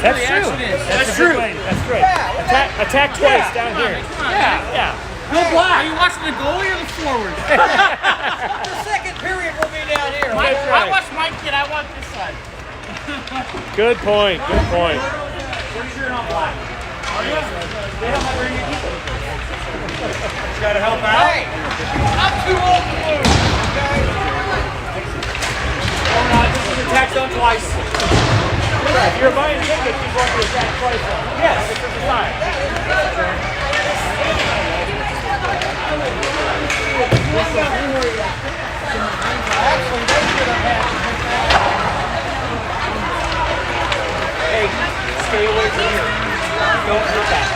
That's true. That's true. That's great. Attack twice down here. Yeah. Go black. Are you watching the goalie or the forward? The second period will be down here. I watch my kid. I want this side. Good point. Good point. We're cheering on black. You gotta help out. Hey, I'm too old to lose. Okay. This is attack done twice. If you're buying tickets, you want to attack twice. Yes, it's a sign. Actually, they should have had. Hey, stay away from here. Don't hit that.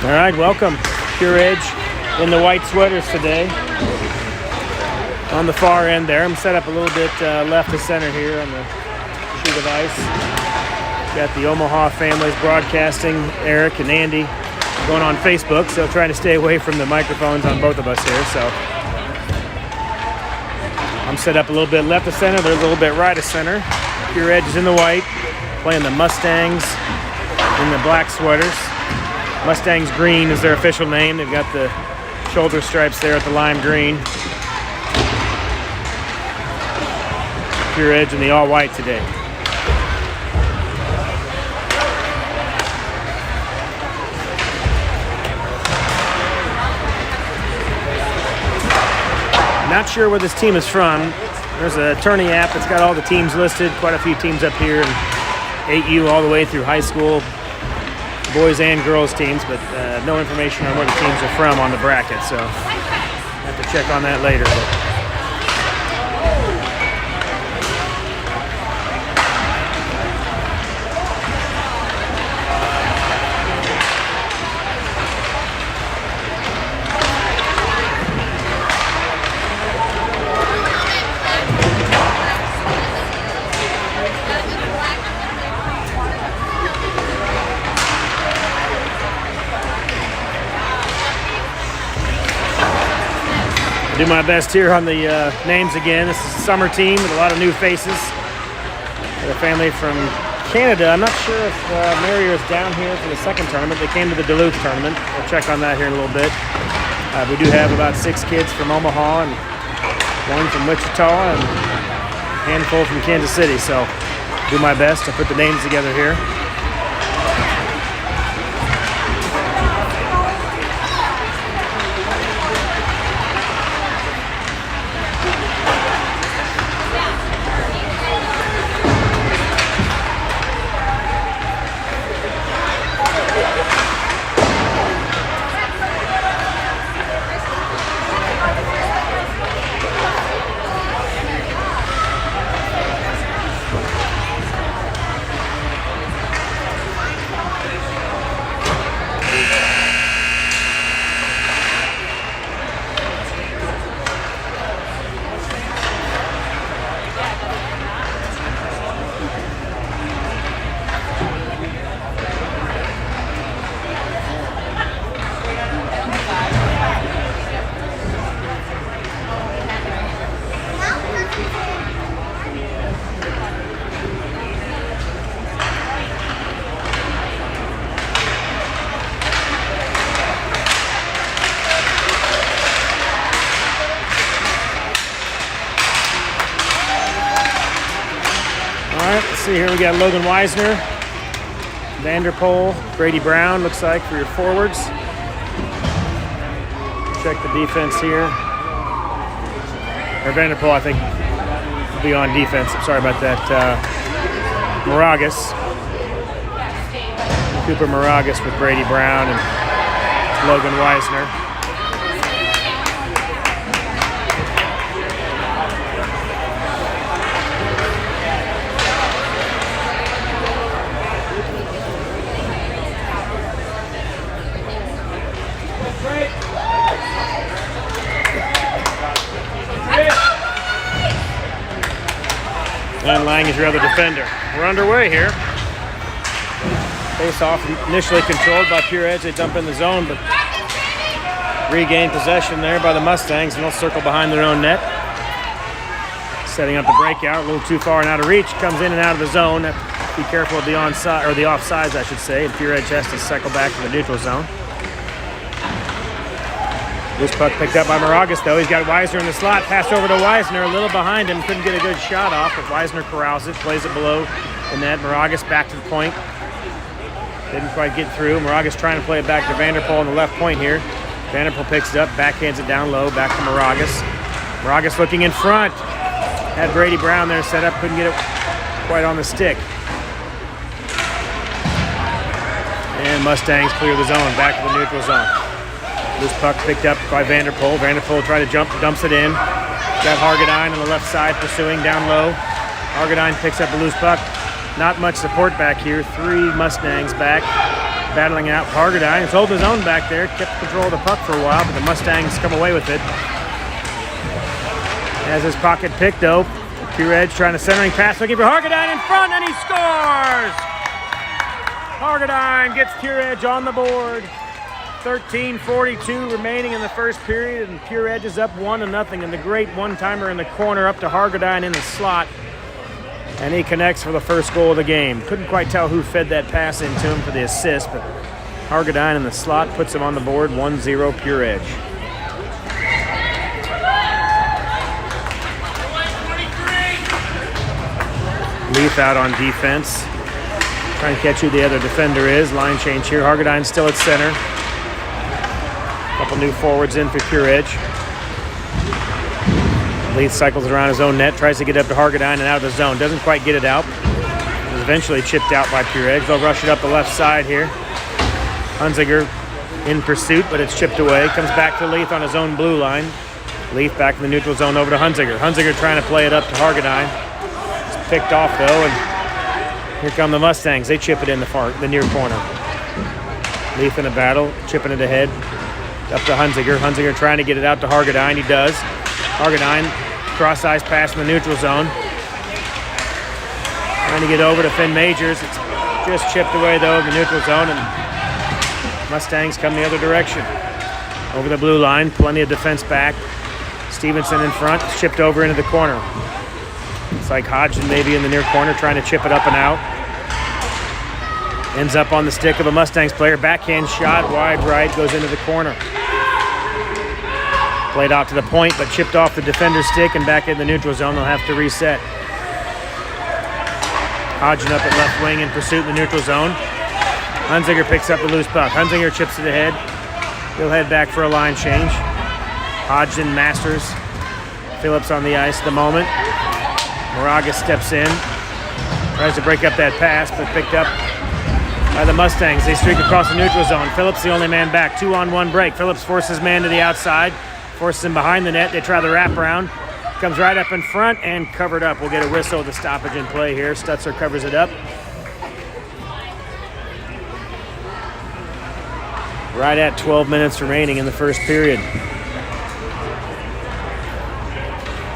All right, welcome. Pure Edge in the white sweaters today. On the far end there, I'm set up a little bit left of center here on the sheet of ice. Got the Omaha families broadcasting, Eric and Andy, going on Facebook, so trying to stay away from the microphones on both of us here. So I'm set up a little bit left of center, they're a little bit right of center. Pure Edge is in the white, playing the Mustangs in the black sweaters. Mustangs green is their official name. They've got the shoulder stripes there at the lime green. Pure Edge in the all white today. Not sure where this team is from. There's a tourney app that's got all the teams listed. Quite a few teams up here, and 8U all the way through high school. Boys and girls teams, but no information on where the teams are from on the bracket, so have to check on that later. Do my best here on the names again. This is a summer team with a lot of new faces. Got a family from Canada. I'm not sure if Mary is down here for the second tournament. They came to the Duluth tournament. We'll check on that here in a little bit. We do have about 6 kids from Omaha and 1 from Wichita and a handful from Kansas City. So do my best to put the names together here. right, let's see here. We got Logan Weisner, Vanderpool, Brady Brown, looks like, for your forwards. Check the defense here. Or Vanderpool, I think, will be on defense. I'm sorry about that. Moragas. Cooper Moragas with Brady Brown and Logan Weisner. And Lang is your other defender. We're underway here. Face off initially controlled by Pure Edge. They dump in the zone, but regain possession there by the Mustangs, and they'll circle behind their own net. Setting up the breakout, a little too far and out of reach. Comes in and out of the zone. Be careful of the onside, or the offsides, I should say. And Pure Edge has to cycle back to the neutral zone. Loose puck picked up by Moragas, though. He's got Weisner in the slot. Passed over to Weisner, a little behind him. Couldn't get a good shot off, but Weisner corrals it, plays it below the net. Moragas back to the point. Didn't quite get through. Moragas trying to play it back to Vanderpool on the left point here. Vanderpool picks it up, backhands it down low, back to Moragas. Moragas looking in front. Had Brady Brown there set up, couldn't get it quite on the stick. And Mustangs clear the zone, back to the neutral zone. Loose puck picked up by Vanderpool. Vanderpool tried to jump, dumps it in. Got Hargadine on the left side pursuing down low. Hargadine picks up the loose puck. Not much support back here. 3 Mustangs back, battling out Hargadine. He's holding his own back there. Kept control of the puck for a while, but the Mustangs come away with it. Has his pocket picked though. Pure Edge trying to centering pass, looking for Hargadine in front, and he scores! Hargadine gets Pure Edge on the board. 13:42 remaining in the first period, and Pure Edge is up 1-0. And the great one-timer in the corner up to Hargadine in the slot. And he connects for the first goal of the game. Couldn't quite tell who fed that pass into him for the assist, but Hargadine in the slot puts him on the board, 1-0 Pure Edge. Leaf out on defense. Trying to catch who the other defender is. Line change here. Hargadine still at center. Couple new forwards in for Pure Edge. Leaf cycles around his own net, tries to get up to Hargadine and out of the zone. Doesn't quite get it out. It was eventually chipped out by Pure Edge. They'll rush it up the left side here. Hunziger in pursuit, but it's chipped away. Comes back to Leaf on his own blue line. Leaf back in the neutral zone over to Hunziger. Hunziger trying to play it up to Hargadine. It's picked off though, and here come the Mustangs. They chip it in the near corner. Leaf in a battle, chipping it ahead. Up to Hunziger. Hunziger trying to get it out to Hargadine. He does. Hargadine, cross-ice pass in the neutral zone. Trying to get over to Finn Majors. It's just chipped away, though, in the neutral zone, and Mustangs come the other direction. Over the blue line, plenty of defense back. Stevenson in front, chipped over into the corner. It's like Hodgson maybe in the near corner trying to chip it up and out. Ends up on the stick of a Mustangs player. Backhand shot, wide right, goes into the corner. Played out to the point, but chipped off the defender's stick and back in the neutral zone. They'll have to reset. Hodgson up at left wing in pursuit in the neutral zone. Hunziger picks up the loose puck. Hunziger chips it ahead. He'll head back for a line change. Hodgson masters. Phillips on the ice at the moment. Moragas steps in. Tries to break up that pass, but picked up by the Mustangs. They streak across the neutral zone. Phillips the only man back. 2-on-1 break. Phillips forces man to the outside. Forces him behind the net. They try the wraparound. Comes right up in front and covered up. We'll get a whistle. The stoppage in play here. Stutzer covers it up. Right at 12 minutes remaining in the first period.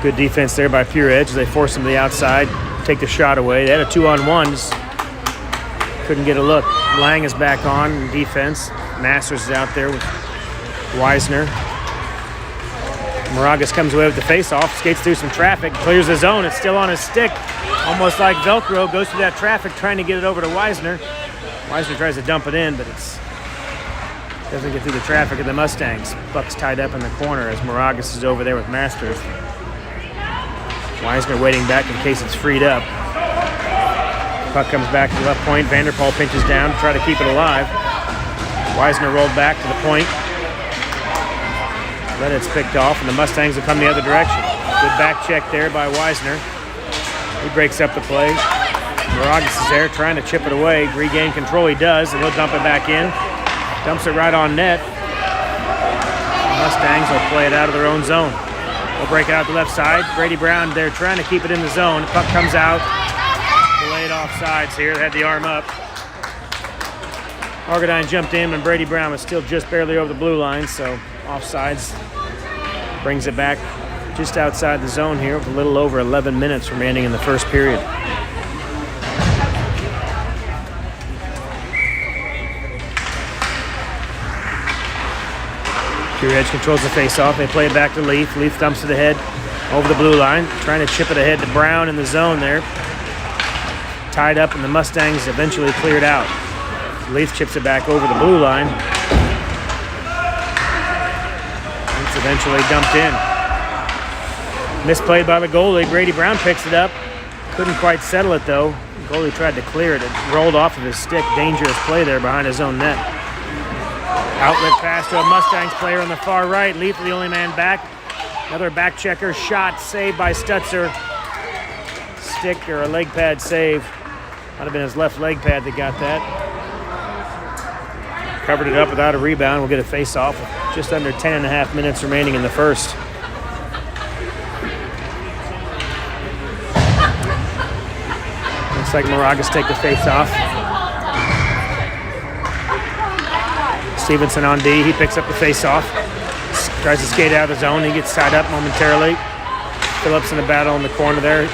Good defense there by Pure Edge. They force him to the outside. Take the shot away. They had a 2-on-1. Just couldn't get a look. Lang is back on defense. Masters is out there with Weisner. Moragas comes away with the face-off, skates through some traffic, clears the zone. It's still on his stick, almost like Velcro. Goes through that traffic, trying to get it over to Weisner. Weisner tries to dump it in, but it's doesn't get through the traffic of the Mustangs. Buck's tied up in the corner as Moragas is over there with Masters. Weisner waiting back in case it's freed up. Puck comes back to the left point. Vanderpool pinches down to try to keep it alive. Weisner rolled back to the point. Then it's picked off, and the Mustangs will come the other direction. Good back check there by Weisner. He breaks up the play. Moragas is there trying to chip it away. Regain control he does, and he'll dump it back in. Dumps it right on net. The Mustangs will play it out of their own zone. They'll break it out the left side. Brady Brown there trying to keep it in the zone. Puck comes out. Delayed offsides here. They had the arm up. Hargadine jumped in, and Brady Brown was still just barely over the blue line, so offsides. Brings it back just outside the zone here with a little over 11 minutes remaining in the first period. Pure Edge controls the face-off. They play it back to Leaf. Leaf dumps it ahead over the blue line, trying to chip it ahead to Brown in the zone there. Tied up, and the Mustangs eventually cleared out. Leaf chips it back over the blue line. It's eventually dumped in. Misplayed by the goalie. Brady Brown picks it up. Couldn't quite settle it, though. The goalie tried to clear it. It rolled off of his stick. Dangerous play there behind his own net. Outlet pass to a Mustangs player on the far right. Leaf the only man back. Another back checker shot saved by Stutzer. Stick or a leg pad save. Might have been his left leg pad that got that. Covered it up without a rebound. We'll get a face-off with just under 10.5 minutes remaining in the first. Looks like Moragas take the face-off. Stevenson on D. He picks up the face-off. Tries to skate out of the zone. He gets tied up momentarily. Phillips in the battle in the corner there.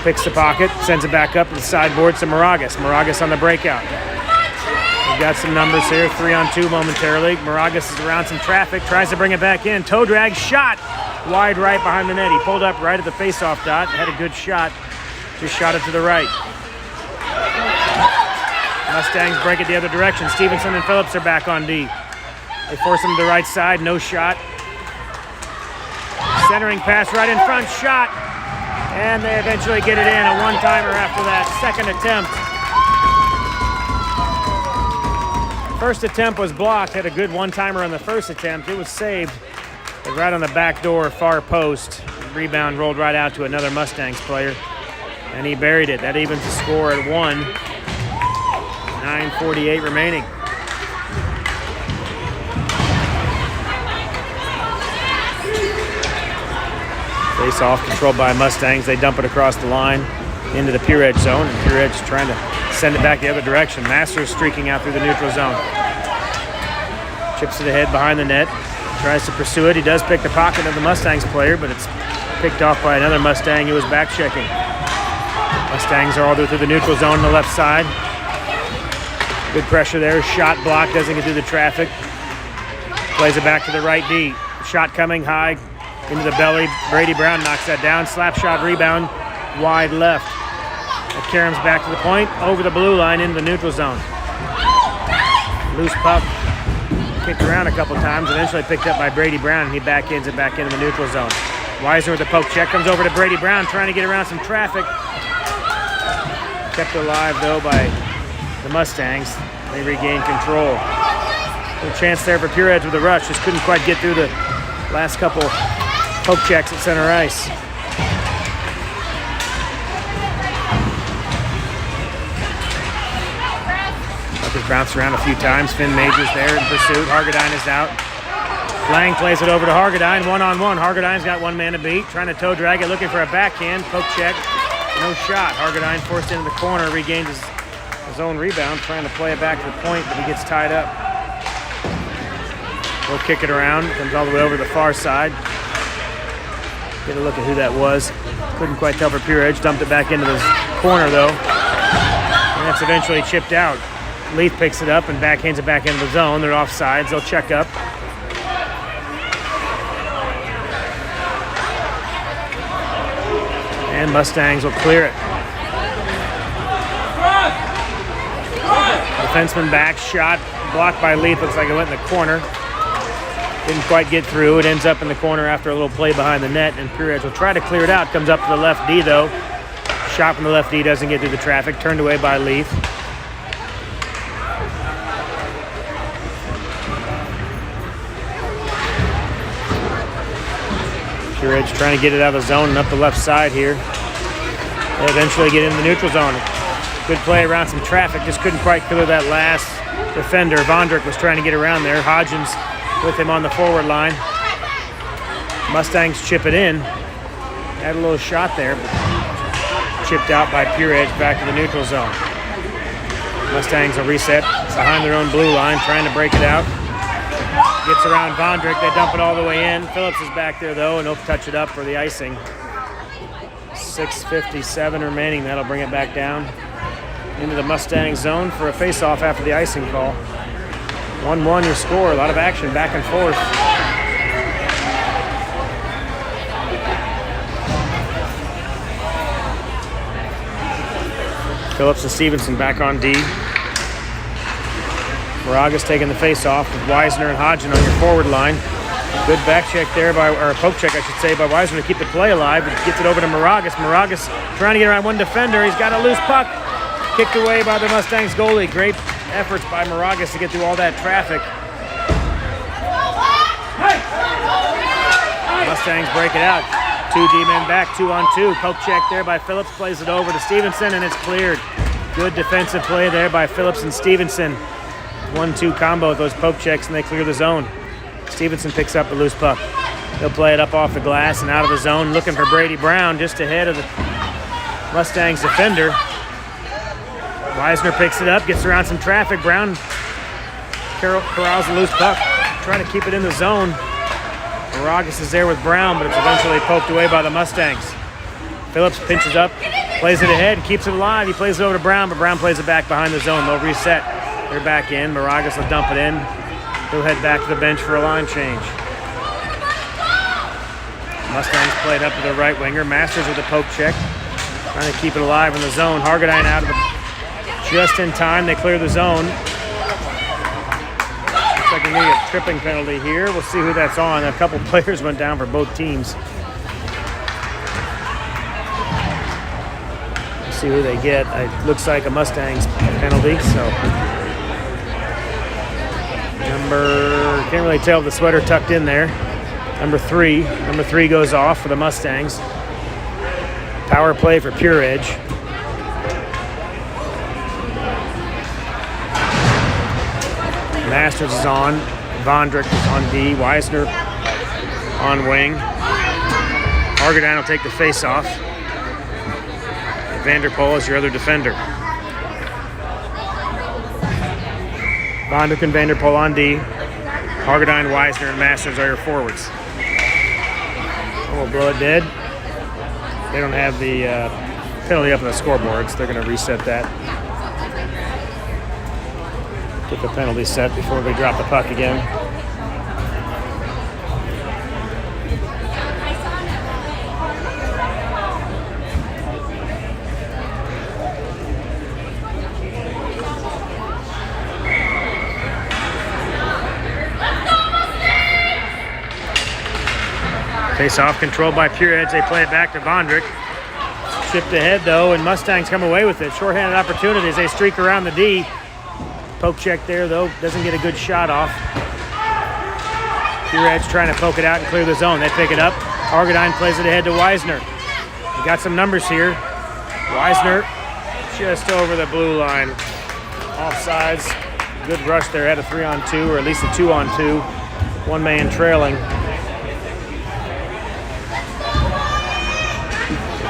Picks the pocket. Sends it back up to the sideboard to Moragas. Moragas on the breakout. We've got some numbers here. 3-on-2 momentarily. Moragas is around some traffic. Tries to bring it back in. Toe drag shot. Wide right behind the net. He pulled up right at the face-off dot. Had a good shot. Just shot it to the right. Mustangs break it the other direction. Stevenson and Phillips are back on D. They force him to the right side. No shot. Centering pass right in front. Shot. And they eventually get it in. A one-timer after that second attempt. First attempt was blocked. Had a good one-timer on the first attempt. It was saved. But right on the back door, far post. Rebound rolled right out to another Mustangs player. And he buried it. That evens the score at 1. 9:48 remaining. Face off controlled by Mustangs. They dump it across the line into the Pure Edge zone. And Pure Edge trying to send it back the other direction. Masters streaking out through the neutral zone. Chips it ahead behind the net. Tries to pursue it. He does pick the pocket of the Mustangs player, but it's picked off by another Mustang who was back checking. Mustangs are all through the neutral zone on the left side. Good pressure there. Shot blocked. Doesn't get through the traffic. Plays it back to the right D. Shot coming high into the belly. Brady Brown knocks that down. Slap shot rebound. Wide left. Karam's back to the point. Over the blue line into the neutral zone. Loose puck. Kicked around a couple times. Eventually picked up by Brady Brown. And he backends it back into the neutral zone. Weisner with the poke check. Comes over to Brady Brown trying to get around some traffic. Kept alive though by the Mustangs. They regain control. A chance there for Pure Edge with a rush. Just couldn't quite get through the last couple poke checks at center ice. Puck has bounced around a few times. Finn Majors there in pursuit. Hargadine is out. Lang plays it over to Hargadine. One-on-one. Hargadine's got one man to beat. Trying to toe drag it. Looking for a backhand. Poke check. No shot. Hargadine forced into the corner. Regains his own rebound. Trying to play it back to the point, but he gets tied up. We'll kick it around. Comes all the way over to the far side. Get a look at who that was. Couldn't quite tell for Pure Edge. Dumped it back into the corner, though. And that's eventually chipped out. Leaf picks it up and backhands it back into the zone. They're offsides. They'll check up. And Mustangs will clear it. Defenseman back. Shot blocked by Leaf. Looks like it went in the corner. Didn't quite get through. It ends up in the corner after a little play behind the net, and Pure Edge will try to clear it out. Comes up to the left D, though. shot from the left D doesn't get through the traffic. Turned away by Leith. Pure Edge trying to get it out of the zone and up the left side here. They eventually get into the neutral zone. Good play around some traffic. Just couldn't quite clear that last defender. Vondrick was trying to get around there. Hodgins with him on the forward line. Mustangs chip it in. Had a little shot there, but chipped out by Pure Edge back to the neutral zone. Mustangs will reset behind their own blue line, trying to break it out. Gets around Vondrick. They dump it all the way in. Phillips is back there, though, and he'll touch it up for the icing. 6:57 remaining. That'll bring it back down into the Mustang zone for a face-off after the icing call. 1-1 your score. A lot of action back and forth. Phillips and Stevenson back on D. Moragas taking the face-off with Weisner and Hodgin on your forward line. Good back check there or poke check, I should say, by Weisner to keep the play alive. But gets it over to Moragas. Moragas trying to get around one defender. He's got a loose puck. Kicked away by the Mustangs goalie. Great efforts by Moragas to get through all that traffic. Mustangs break it out. 2 D-men back, 2-on-2. Poke check there by Phillips. Plays it over to Stevenson, and it's cleared. Good defensive play there by Phillips and Stevenson. 1-2 combo with those poke checks, and they clear the zone. Stevenson picks up the loose puck. He'll play it up off the glass and out of the zone, looking for Brady Brown just ahead of the Mustangs defender. Weisner picks it up, gets around some traffic. Brown corrals the loose puck, trying to keep it in the zone. Moragas is there with Brown, but it's eventually poked away by the Mustangs. Phillips pinches up, plays it ahead, keeps it alive. He plays it over to Brown, but Brown plays it back behind the zone. They'll reset. They're back in. Moragas will dump it in. He'll head back to the bench for a line change. Mustangs played up to the right winger. Masters with a poke check, trying to keep it alive in the zone. Hargadine out of the just in time. They clear the zone. Looks like we need a tripping penalty here. We'll see who that's on. A couple players went down for both teams. We'll see who they get. It looks like a Mustangs penalty, so can't really tell if the sweater tucked in there. Number three goes off for the Mustangs. Power play for Pure Edge. Masters is on. Vondrick is on D. Weisner on wing. Hargadine will take the face off. Vanderpool is your other defender. Vondrick and Vanderpool on D. Hargadine, Weisner, and Masters are your forwards. We'll blow it dead. They don't have the penalty up on the scoreboards. They're going to reset that. Get the penalty set before we drop the puck again. Face-off controlled by Pure Edge. They play it back to Vondrick. Shipped ahead, though, and Mustangs come away with it. Shorthanded opportunities. They streak around the D. Poke check there, though. Doesn't get a good shot off. Pure Edge trying to poke it out and clear the zone. They pick it up. Hargadine plays it ahead to Weisner. We got some numbers here. Weisner just over the blue line. Offsides. Good rush there. Had a 3-on-2, or at least a 2-on-2. One man trailing.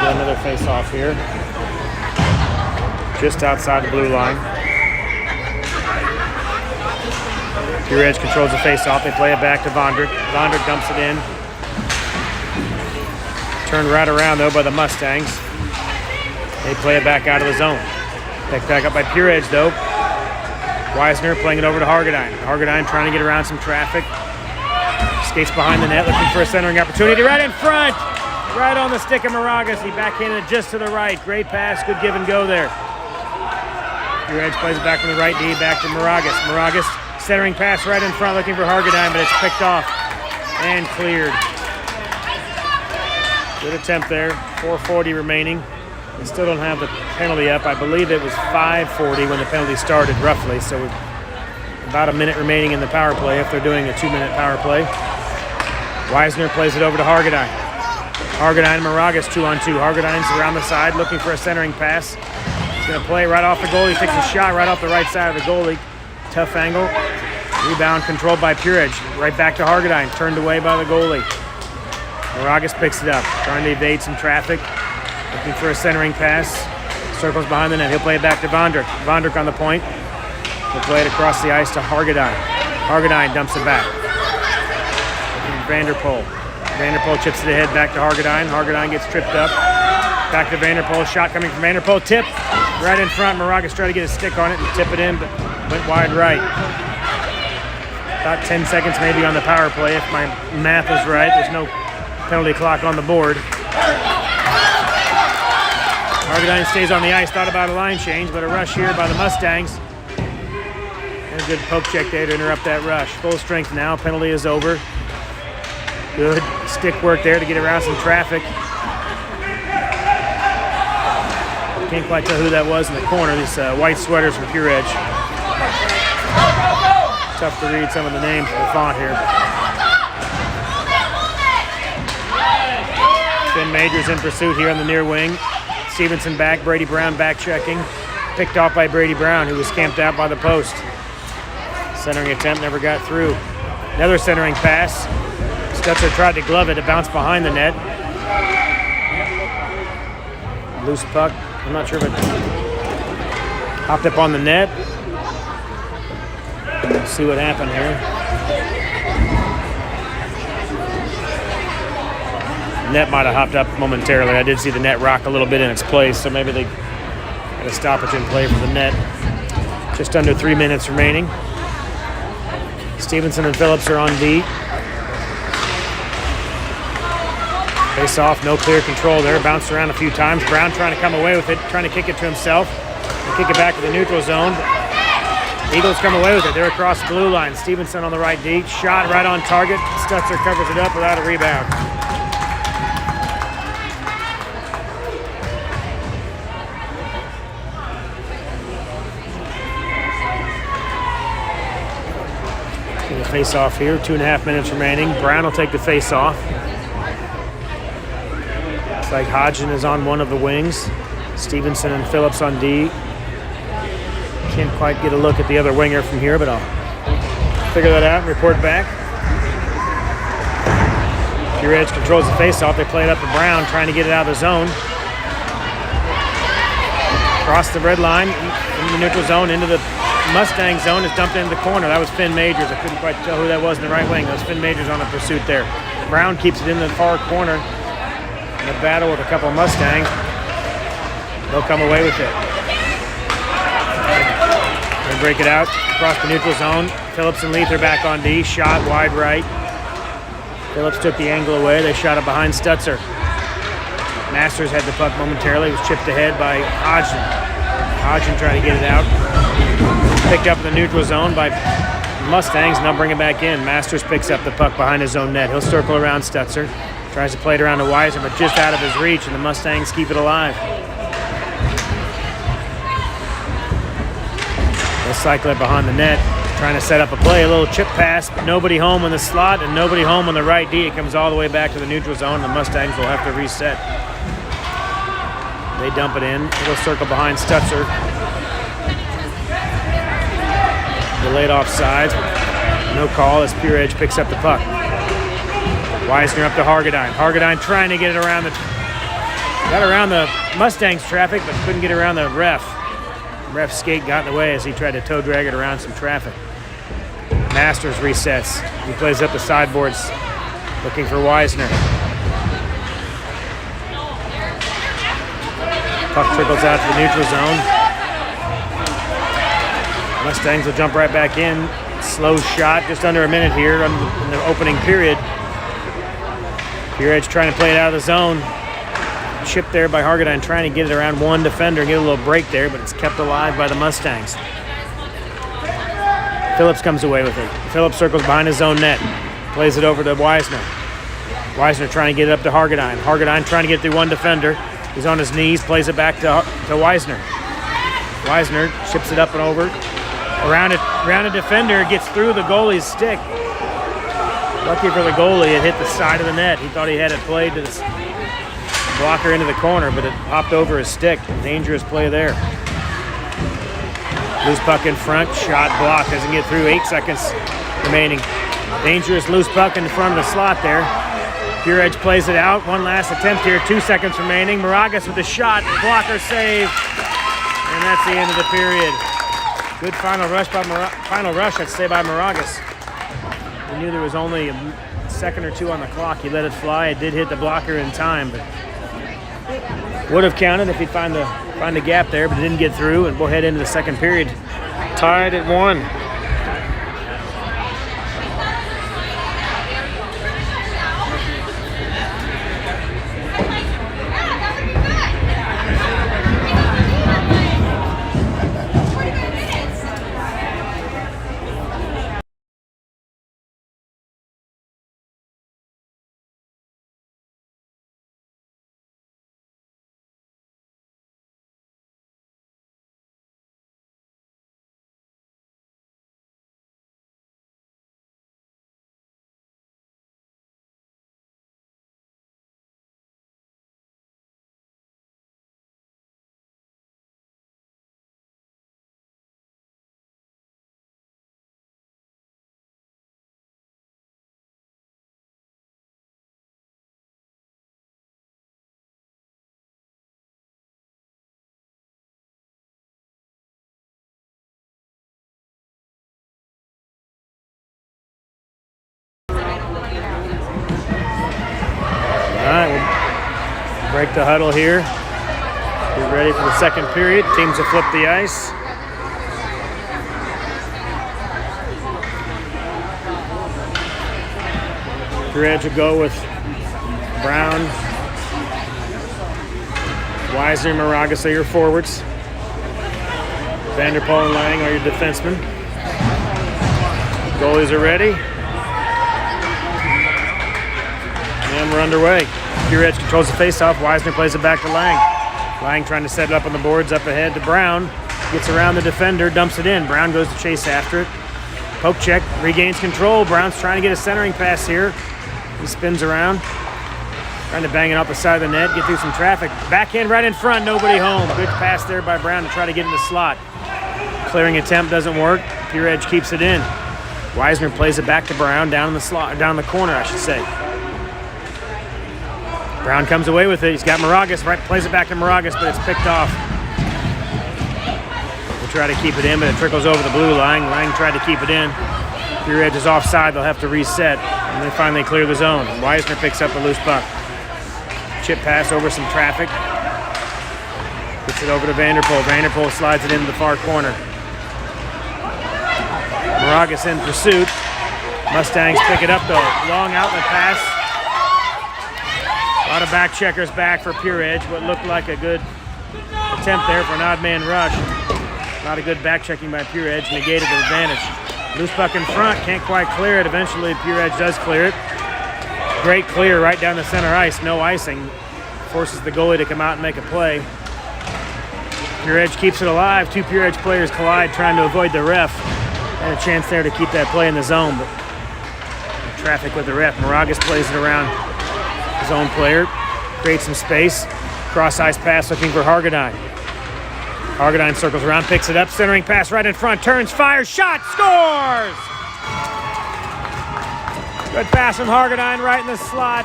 Another face-off here. Just outside the blue line. Pure Edge controls the face-off. They play it back to Vondrick. Vondrick dumps it in. Turned right around, though, by the Mustangs. They play it back out of the zone. Picked back up by Pure Edge, though. Weisner playing it over to Hargadine. Hargadine trying to get around some traffic. Skates behind the net, looking for a centering opportunity. Right in front! Right on the stick of Moragas. He backhanded it just to the right. Great pass. Good give and go there. Pure Edge plays it back from the right D, back to Moragas. Moragas centering pass right in front, looking for Hargadine, but it's picked off and cleared. Good attempt there. 4:40 remaining. They still don't have the penalty up. I believe it was 5:40 when the penalty started, roughly. So we've about a minute remaining in the power play if they're doing a 2-minute power play. Weisner plays it over to Hargadine. Hargadine and Moragas 2-on-2. Hargadine's around the side looking for a centering pass. He's going to play right off the goalie. Takes a shot right off the right side of the goalie. Tough angle. Rebound controlled by Peerage. Right back to Hargadine. Turned away by the goalie. Moragas picks it up. Trying to evade some traffic. Looking for a centering pass. Circles behind the net. He'll play it back to Vondruk. Vondruk on the point. He'll play it across the ice to Hargadine. Hargadine dumps it back. Vanderpool. Vanderpool chips it ahead back to Hargadine. Hargadine gets tripped up. Back to Vanderpool. Shot coming from Vanderpool. Tip right in front. Moragas tried to get a stick on it and tip it in, but went wide right. About 10 seconds maybe on the power play if my math is right. There's no penalty clock on the board. Hargadine stays on the ice. Thought about a line change, but a rush here by the Mustangs. And a good poke check there to interrupt that rush. Full strength now. Penalty is over. Good stick work there to get around some traffic. Can't quite tell who that was in the corner. These white sweaters from Pure Edge. Tough to read some of the names of the font here. Finn Majors in pursuit here on the near wing. Stevenson back, Brady Brown back checking. Picked off by Brady Brown, who was camped out by the post. Centering attempt never got through. Another centering pass. Stutzer tried to glove it. It bounced behind the net. Loose puck. I'm not sure if it hopped up on the net. Let's see what happened here. Net might have hopped up momentarily. I did see the net rock a little bit in its place, so maybe they had a stoppage in play for the net. Just under 3 minutes remaining. Stevenson and Phillips are on D. Face off, no clear control there. Bounced around a few times. Brown trying to come away with it, trying to kick it to himself. And kick it back to the neutral zone. Eagles come away with it. They're across the blue line. Stevenson on the right D. Shot right on target. Stutzer covers it up without a rebound. Face off here, 2.5 minutes remaining. Brown will take the face off. Looks like Hodgson is on one of the wings. Stevenson and Phillips on D. Can't quite get a look at the other winger from here, but I'll figure that out and report back. Pure Edge controls the face off. They play it up to Brown, trying to get it out of the zone. Across the red line, in the neutral zone, into the Mustang zone, is dumped into the corner. That was Finn Majors. I couldn't quite tell who that was in the right wing. That was Finn Majors on the pursuit there. Brown keeps it in the far corner. In a battle with a couple of Mustangs. They'll come away with it. They break it out across the neutral zone. Phillips and Leith are back on D. Shot wide right. Phillips took the angle away. They shot it behind Stutzer. Masters had the puck momentarily. It was chipped ahead by Hodgson. Hodgson tried to get it out. Picked up in the neutral zone by Mustangs, and they'll bring it back in. Masters picks up the puck behind his own net. He'll circle around Stutzer. Tries to play it around to Weiser, but just out of his reach, and the Mustangs keep it alive. They'll cycle it behind the net, trying to set up a play. A little chip pass, but nobody home in the slot and nobody home on the right D. It comes all the way back to the neutral zone. The Mustangs will have to reset. They dump it in. It'll circle behind Stutzer. Delayed offsides. No call as Pure Edge picks up the puck. Weisner up to Hargadine. Hargadine trying to get it around got around the Mustangs traffic, but couldn't get around the ref. Ref skate got in the way as he tried to toe drag it around some traffic. Masters resets. He plays up the sideboards, looking for Weisner. Puck trickles out to the neutral zone. Mustangs will jump right back in. Slow shot, just under a minute here in the opening period. Pure Edge trying to play it out of the zone. Chipped there by Hargadine, trying to get it around one defender and get a little break there, but it's kept alive by the Mustangs. Phillips comes away with it. Phillips circles behind his own net. Plays it over to Weisner. Weisner trying to get it up to Hargadine. Hargadine trying to get through one defender. He's on his knees, plays it back to Weisner. Weisner chips it up and over. Around a defender, gets through the goalie's stick. Lucky for the goalie, it hit the side of the net. He thought he had it played to the blocker into the corner, but it hopped over his stick. Dangerous play there. Loose puck in front, shot blocked, doesn't get through, 8 seconds remaining. Dangerous loose puck in front of the slot there. Pure Edge plays it out, one last attempt here, 2 seconds remaining. Moragas with the shot, blocker save, and that's the end of the period. Good final rush, I'd say, by Moragas. He knew there was only a second or two on the clock. He let it fly. It did hit the blocker in time, but would have counted if he'd find the gap there, but it didn't get through. And we'll head into the second period, tied at 1. All right, we'll break the huddle here. Get ready for the second period. Teams have flipped the ice. Pure Edge will go with Brown, Weisner, Moragas are your forwards. Vanderpool and Lang are your defensemen. Goalies are ready. And we're underway. Pure Edge controls the faceoff. Weisner plays it back to Lang. Lang trying to set it up on the boards up ahead to Brown. Gets around the defender, dumps it in. Brown goes to chase after it. Poke check, regains control. Brown's trying to get a centering pass here. He spins around. Trying to bang it off the side of the net, get through some traffic. Backhand right in front, nobody home. Good pass there by Brown to try to get in the slot. Clearing attempt doesn't work. Pure Edge keeps it in. Weisner plays it back to Brown down in the slot, down the corner, I should say. Brown comes away with it. He's got Moragas, right, plays it back to Moragas, but it's picked off. We'll try to keep it in, but it trickles over the blue line. Lang tried to keep it in. Pure Edge is offside. They'll have to reset, and then finally clear the zone. Weisner picks up the loose puck. Chip pass over some traffic. Gets it over to Vanderpool. Vanderpool slides it into the far corner. Moragas in pursuit. Mustangs pick it up though. Long outlet pass. A lot of back checkers back for Pure Edge. What looked like a good attempt there for an odd man rush. Not a good back checking by Pure Edge. Negated the advantage. Loose puck in front. Can't quite clear it. Eventually Pure Edge does clear it. Great clear right down the center ice. No icing. Forces the goalie to come out and make a play. Pure Edge keeps it alive. Two Pure Edge players collide trying to avoid the ref. Had a chance there to keep that play in the zone, but traffic with the ref. Moragas plays it around his own player. Creates some space. Cross ice pass looking for Hargadine. Hargadine circles around, picks it up. Centering pass right in front. Turns, fires, shot, scores! Good pass from Hargadine right in the slot.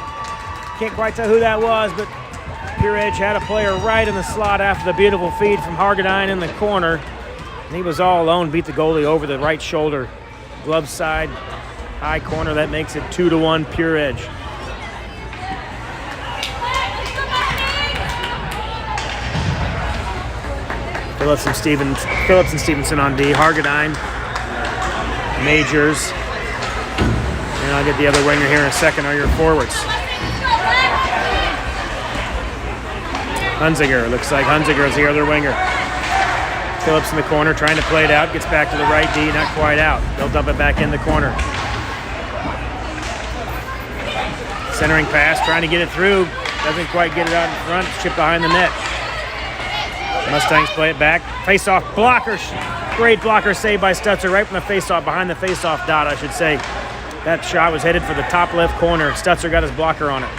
Can't quite tell who that was, but Pure Edge had a player right in the slot after the beautiful feed from Hargadine in the corner. And he was all alone, beat the goalie over the right shoulder. Glove side, high corner. That makes it 2-1 Pure Edge. Phillips and Stevenson on D. Hargadine, Majors. And I'll get the other winger here in a second, are your forwards. Hunziger, looks like Hunziger is the other winger. Phillips in the corner, trying to play it out, gets back to the right D, not quite out. They'll dump it back in the corner. Centering pass, trying to get it through. Doesn't quite get it out in front. It's chipped behind the net. Mustangs play it back. Face-off blocker. Great blocker save by Stutzer right from the face-off, behind the face-off dot, I should say. That shot was headed for the top left corner. Stutzer got his blocker on it.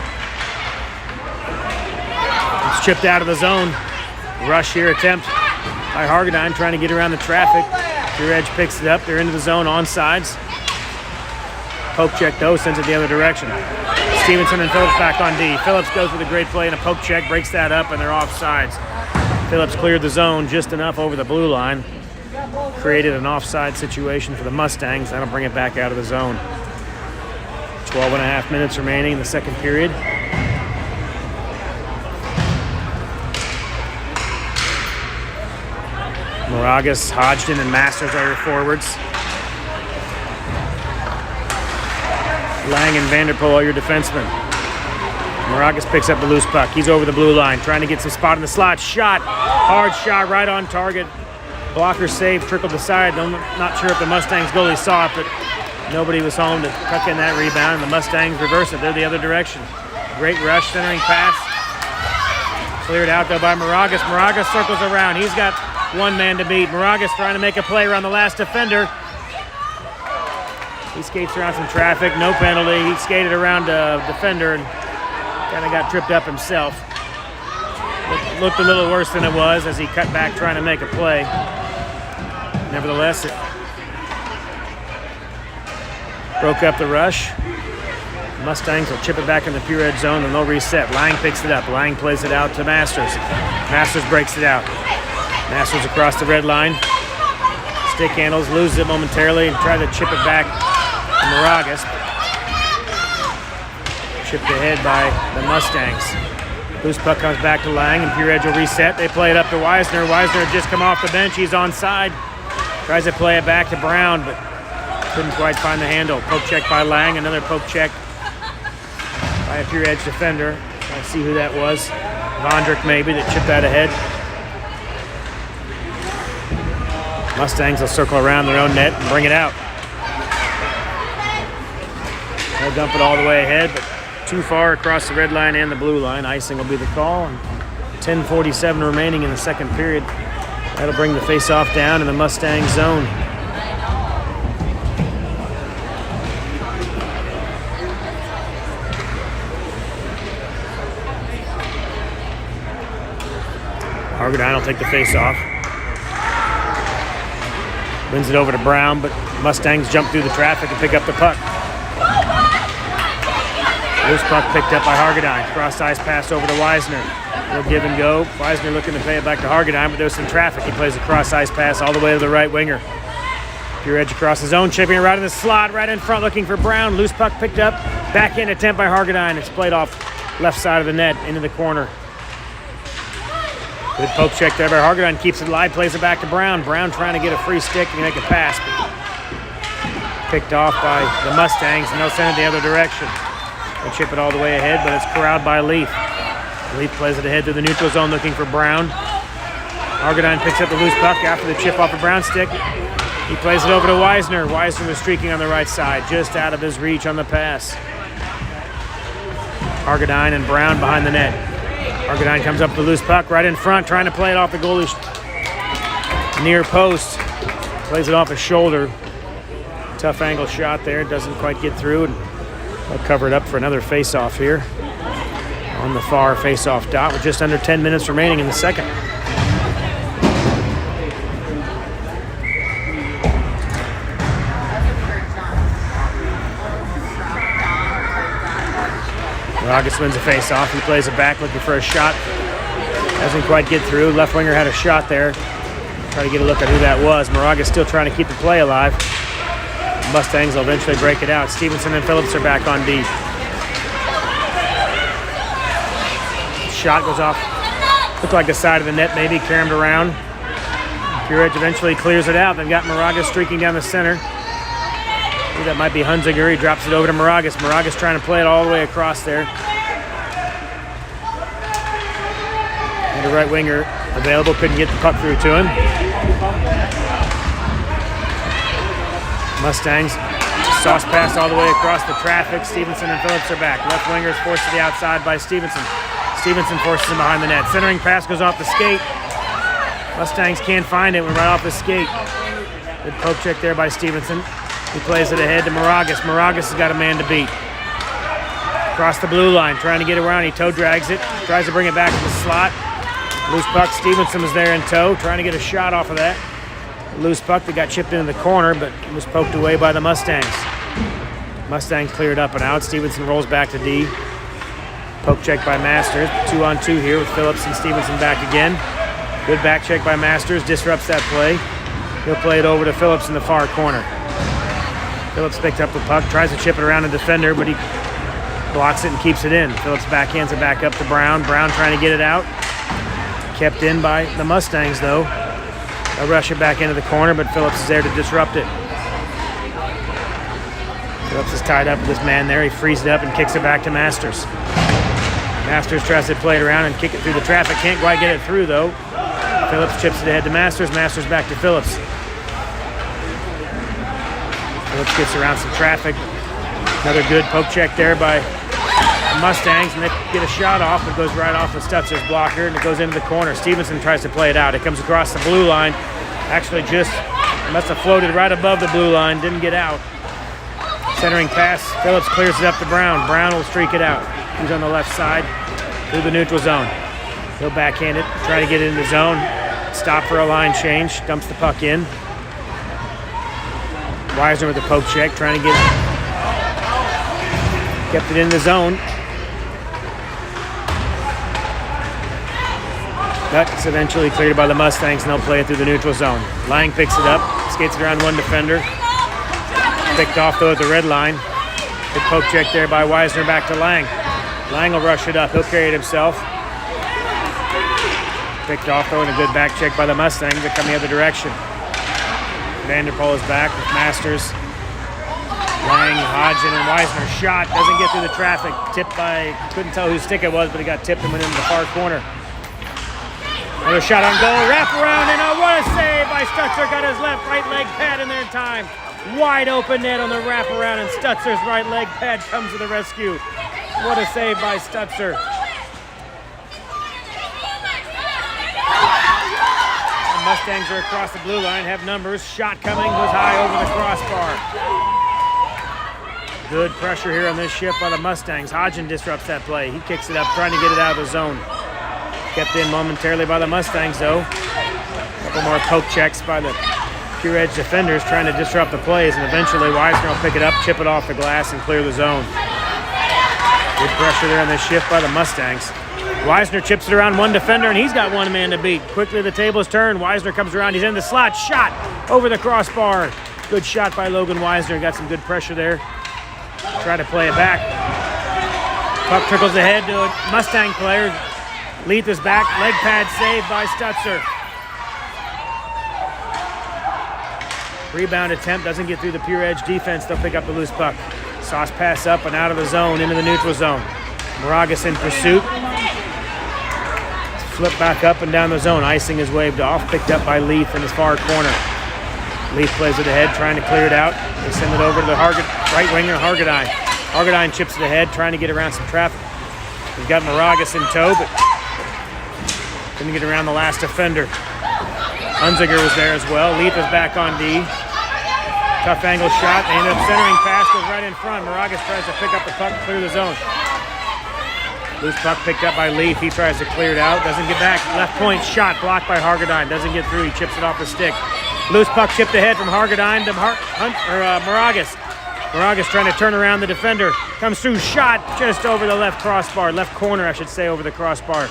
It's chipped out of the zone. Rush here attempt by Hargadine trying to get around the traffic. Pure Edge picks it up. They're into the zone on sides. Poke check though, sends it the other direction. Stevenson and Phillips back on D. Phillips goes with a great play and a poke check, breaks that up, and they're off sides. Phillips cleared the zone just enough over the blue line. Created an offside situation for the Mustangs. That'll bring it back out of the zone. 12.5 minutes remaining in the second period. Moragas, Hodgson, and Masters are your forwards. Lang and Vanderpool are your defensemen. Moragas picks up the loose puck. He's over the blue line, trying to get some spot in the slot. Shot, hard shot, right on target. Blocker save, trickled aside. I'm not sure if the Mustangs goalie saw it, but nobody was home to tuck in that rebound. The Mustangs reverse it. They're the other direction. Great rush, centering pass. Cleared out though by Moragas. Moragas circles around. He's got one man to beat. Moragas trying to make a play around the last defender. He skates around some traffic, no penalty. He skated around a defender and kind of got tripped up himself. Looked a little worse than it was as he cut back trying to make a play. Nevertheless, it broke up the rush. Mustangs will chip it back in the Pure Edge zone and they'll reset. Lang picks it up. Lang plays it out to Masters. Masters breaks it out. Masters across the red line. Stick handles, loses it momentarily and try to chip it back to Moragas. Chipped ahead by the Mustangs. Loose puck comes back to Lang and Pure Edge will reset. They play it up to Weisner. Weisner had just come off the bench. He's onside. Tries to play it back to Brown, but couldn't quite find the handle. Poke check by Lang. Another poke check by a Pure Edge defender. Let's see who that was. Vondrick maybe that chipped that ahead. Mustangs will circle around their own net and bring it out. They'll dump it all the way ahead, but too far across the red line and the blue line. Icing will be the call. And 10:47 remaining in the second period. That'll bring the face-off down in the Mustang zone. Hargadine will take the face-off. Wins it over to Brown, but Mustangs jump through the traffic and pick up the puck. Loose puck picked up by Hargadine. Cross ice pass over to Weisner. Little give and go. Weisner looking to play it back to Hargadine, but there's some traffic. He plays a cross ice pass all the way to the right winger. Pure Edge across his own, chipping it right in the slot, right in front, looking for Brown. Loose puck picked up. Backhand attempt by Hargadine. It's played off left side of the net into the corner. Good poke check there by Hargadine. Keeps it alive, plays it back to Brown. Brown trying to get a free stick and make a pass. Picked off by the Mustangs, and they'll send it the other direction. They chip it all the way ahead, but it's corralled by Leaf. Leaf plays it ahead to the neutral zone looking for Brown. Hargadine picks up the loose puck after the chip off a Brown stick. He plays it over to Weisner. Weisner was streaking on the right side, just out of his reach on the pass. Hargadine and Brown behind the net. Hargadine comes up with the loose puck right in front, trying to play it off the goalie's near post. Plays it off his shoulder. Tough angle shot there, doesn't quite get through. And they'll cover it up for another face-off here on the far face-off dot with just under 10 minutes remaining in the second. Moragas wins a face-off. He plays it back looking for a shot. Doesn't quite get through. Left winger had a shot there. Try to get a look at who that was. Moragas still trying to keep the play alive. Mustangs will eventually break it out. Stevenson and Phillips are back on D. Shot goes off. Looked like the side of the net maybe, caromed around. Pure Edge eventually clears it out. They've got Moragas streaking down the center. Ooh, that might be Hunziger. He drops it over to Moragas. Moragas trying to play it all the way across there. And the right winger available, couldn't get the puck through to him. Mustangs sauce pass all the way across the traffic. Stevenson and Phillips are back. Left winger is forced to the outside by Stevenson. Stevenson forces him behind the net. Centering pass goes off the skate. Mustangs can't find it. Went right off the skate. Good poke check there by Stevenson. He plays it ahead to Moragas. Moragas has got a man to beat. Across the blue line, trying to get around. He toe drags it. Tries to bring it back to the slot. Loose puck. Stevenson was there in tow, trying to get a shot off of that. Loose puck that got chipped into the corner, but was poked away by the Mustangs. Mustangs cleared up and out. Stevenson rolls back to D. Poke check by Masters. 2-on-2 here with Phillips and Stevenson back again. Good back check by Masters. Disrupts that play. He'll play it over to Phillips in the far corner. Phillips picked up the puck. Tries to chip it around the defender, but he blocks it and keeps it in. Phillips backhands it back up to Brown. Brown trying to get it out. Kept in by the Mustangs, though. They'll rush it back into the corner, but Phillips is there to disrupt it. Phillips is tied up with this man there. He frees it up and kicks it back to Masters. Masters tries to play it around and kick it through the traffic. Can't quite get it through, though. Phillips chips it ahead to Masters. Masters back to Phillips. Phillips gets around some traffic. Another good poke check there by the Mustangs, and they get a shot off. It goes right off of Stutzer's blocker, and it goes into the corner. Stevenson tries to play it out. It comes across the blue line. Actually just must have floated right above the blue line. Didn't get out. Centering pass. Phillips clears it up to Brown. Brown will streak it out. He's on the left side through the neutral zone. He'll backhand it, try to get it in the zone. Stop for a line change. Dumps the puck in. Weisner with the poke check, trying to get it. Kept it in the zone. But it's eventually cleared by the Mustangs, and they'll play it through the neutral zone. Lang picks it up, skates it around one defender. Picked off, though, at the red line. Good poke check there by Weisner back to Lang. Lang will rush it up. He'll carry it himself. Picked off, though, and a good back check by the Mustangs that come the other direction. Vanderpool is back with Masters. Lang, Hodgson, and Weisner. Shot. Doesn't get through the traffic. Tipped by, couldn't tell whose stick it was, but he got tipped and went into the far corner. Another shot on goal. Wrap around, and what a save by Stutzer. Got his left right leg pad in there in time. Wide open net on the wraparound, and Stutzer's right leg pad comes to the rescue. What a save by Stutzer. The Mustangs are across the blue line, have numbers. Shot coming, goes high over the crossbar. Good pressure here on this shift by the Mustangs. Hodgson disrupts that play. He kicks it up, trying to get it out of the zone. Kept in momentarily by the Mustangs, though. A couple more poke checks by the pure edge defenders trying to disrupt the plays, and eventually Weisner will pick it up, chip it off the glass, and clear the zone. Good pressure there on this shift by the Mustangs. Weisner chips it around one defender, and he's got one man to beat. Quickly the tables turn. Weisner comes around. He's in the slot. Shot over the crossbar. Good shot by Logan Weisner. Got some good pressure there. Try to play it back. Puck trickles ahead to a Mustang player. Leith is back. Leg pad saved by Stutzer. Rebound attempt doesn't get through the pure edge defense. They'll pick up the loose puck. Sauce pass up and out of the zone into the neutral zone. Moragas in pursuit. Flip back up and down the zone. Icing is waved off. Picked up by Leith in his far corner. Leith plays it ahead, trying to clear it out. They send it over to the right winger, Hargadine. Hargadine chips it ahead, trying to get around some traffic. He's got Moragas in tow, but couldn't get around the last defender. Hunziger was there as well. Leith is back on D. Tough angle shot. They end up centering pass, goes right in front. Moragas tries to pick up the puck and clear the zone. Loose puck picked up by Leith. He tries to clear it out. Doesn't get back. Left point shot blocked by Hargadine. Doesn't get through. He chips it off the stick. Loose puck chipped ahead from Hargadine to Moragas. Moragas trying to turn around the defender. Comes through. Shot just over the left crossbar. Left corner, I should say, over the crossbar.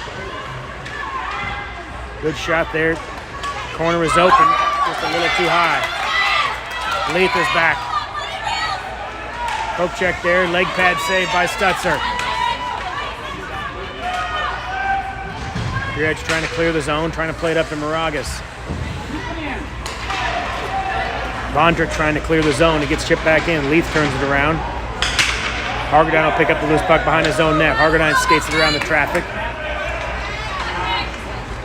Good shot there. Corner is open. Just a little too high. Leith is back. Poke check there. Leg pad saved by Stutzer. Your edge trying to clear the zone, trying to play it up to Moragas. Vondrick trying to clear the zone. He gets chipped back in. Leith turns it around. Hargadine will pick up the loose puck behind his own net. Hargadine skates it around the traffic.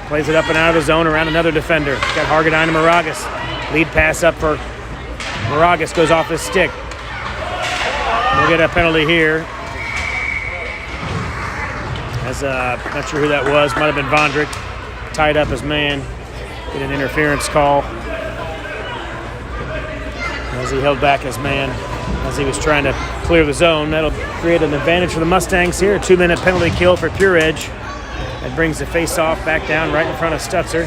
Plays it up and out of the zone around another defender. Got Hargadine and Moragas. Lead pass up for Moragas, goes off his stick. We'll get a penalty here. As not sure who that was. Might have been Vondrick. Tied up his man. Get an interference call. As he held back his man as he was trying to clear the zone. That'll create an advantage for the Mustangs here. A 2-minute penalty kill for Pure Edge. That brings the face-off back down right in front of Stutzer.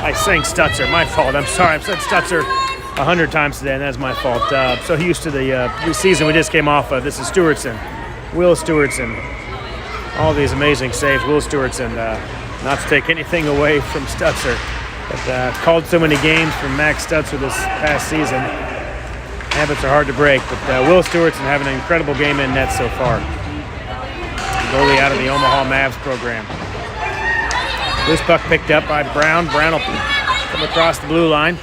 I sang Stutzer, my fault. I'm sorry, I've said Stutzer 100 times today, and that's my fault. So used to the season we just came off of. This is Stewartson, Will Stewartson. All these amazing saves, Will Stewartson. Not to take anything away from Stutzer, but called so many games from Max Stutzer this past season. Habits are hard to break, but Will Stewartson having an incredible game in net so far. Goalie out of the Omaha Mavs program. Loose puck picked up by Brown. Brown will come across the blue line.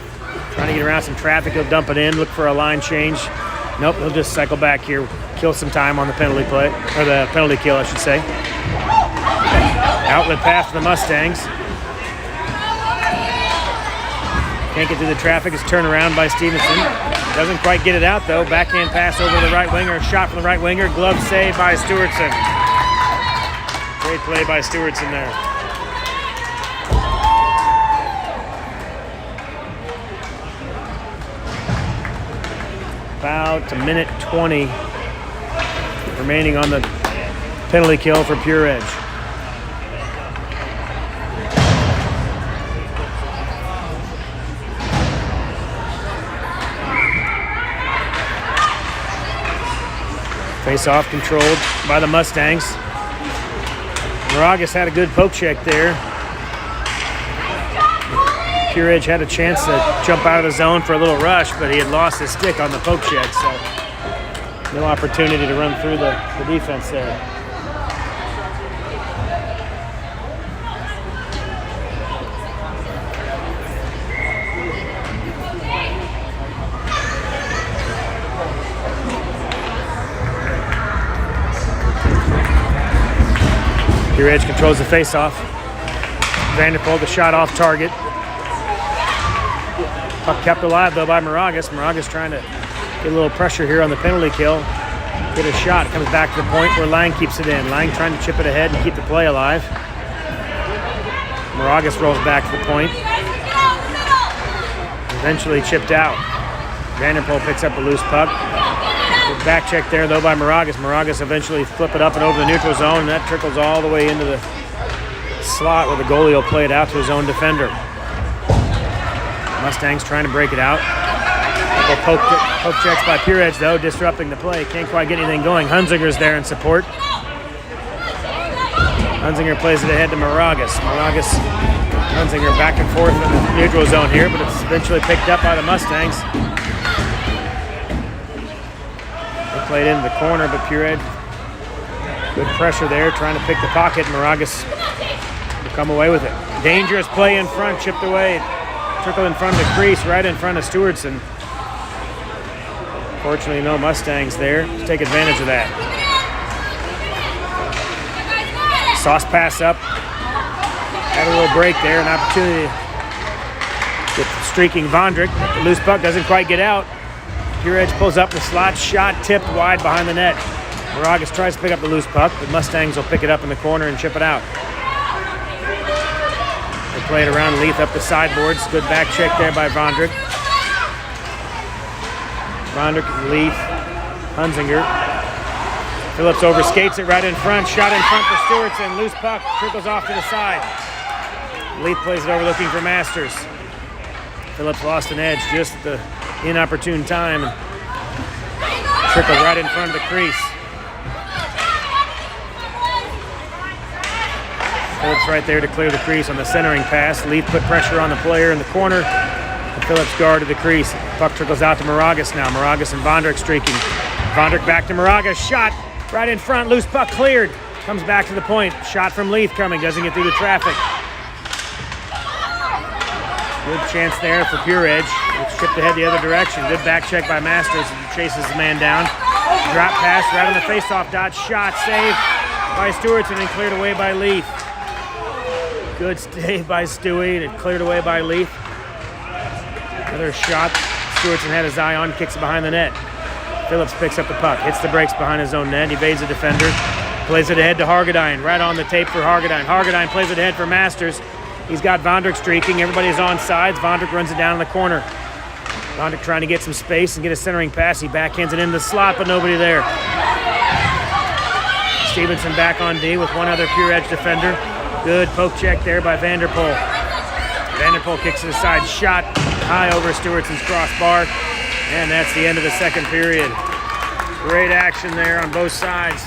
Trying to get around some traffic. He'll dump it in, look for a line change. Nope, he'll just cycle back here, kill some time on the penalty play, or the penalty kill, I should say. Outlet pass for the Mustangs. Can't get through the traffic. It's turned around by Stevenson. Doesn't quite get it out, though. Backhand pass over to the right winger. Shot from the right winger. Glove save by Stewartson. Great play by Stewartson there. About a minute 20 remaining on the penalty kill for Pure Edge. Face-off controlled by the Mustangs. Moragas had a good poke check there. Pure Edge had a chance to jump out of the zone for a little rush, but he had lost his stick on the poke check, so no opportunity to run through the defense there. Pure Edge controls the face-off. Vanderpool, the shot off target. Puck kept alive, though, by Moragas. Moragas trying to get a little pressure here on the penalty kill. Get a shot. It comes back to the point where Lang keeps it in. Lang trying to chip it ahead and keep the play alive. Moragas rolls back to the point. Eventually chipped out. Vanderpool picks up a loose puck. Good back check there, though, by Moragas. Moragas eventually flip it up and over the neutral zone, and that trickles all the way into the slot where the goalie will play it out to his own defender. Mustangs trying to break it out. Couple poke checks by Pure Edge, though, disrupting the play. Can't quite get anything going. Hunzinger's there in support. Hunzinger plays it ahead to Moragas. Hunzinger back and forth in the neutral zone here, but it's eventually picked up by the Mustangs. They played into the corner, but Pure Edge, good pressure there, trying to pick the pocket. Moragas will come away with it. Dangerous play in front, chipped away. Trickle in front of the crease, right in front of Stewartson. Fortunately, no Mustangs there. Let's take advantage of that. Sauce pass up. Had a little break there, an opportunity to get streaking Vondrick. The loose puck doesn't quite get out. Pure Edge pulls up the slot, shot tipped wide behind the net. Moragas tries to pick up the loose puck, but Mustangs will pick it up in the corner and chip it out. They play it around Leith up the sideboards. Good back check there by Vondrick. Vondrick, Leith, Hunzinger. Phillips overskates it right in front. Shot in front for Stewartson. Loose puck, trickles off to the side. Leith plays it over looking for Masters. Phillips lost an edge just at the inopportune time. Trickled right in front of the crease. Phillips right there to clear the crease on the centering pass. Leith put pressure on the player in the corner. And Phillips guarded the crease. Puck trickles out to Moragas now. Moragas and Vondrick streaking. Vondrick back to Moragas. Shot right in front. Loose puck cleared. Comes back to the point. Shot from Leith coming. Doesn't get through the traffic. Good chance there for Pure Edge. It's chipped ahead the other direction. Good back check by Masters. Chases the man down. Drop pass right on the faceoff dot. Shot saved by Stewartson and cleared away by Leith. Good save by Stewie and it cleared away by Leith. Another shot Stewartson had his eye on, kicks it behind the net. Phillips picks up the puck, hits the brakes behind his own net, evades the defender, plays it ahead to Hargadine, right on the tape for Hargadine. Hargadine plays it ahead for Masters. He's got Vondruk streaking, everybody's on sides. Vondruk runs it down in the corner. Vondruk trying to get some space and get a centering pass. He backhands it into the slot, but nobody there. Stevenson back on D with one other pure edge defender. Good poke check there by Vanderpool. Vanderpool kicks it aside, shot high over Stewartson's crossbar, and that's the end of the second period. Great action there on both sides.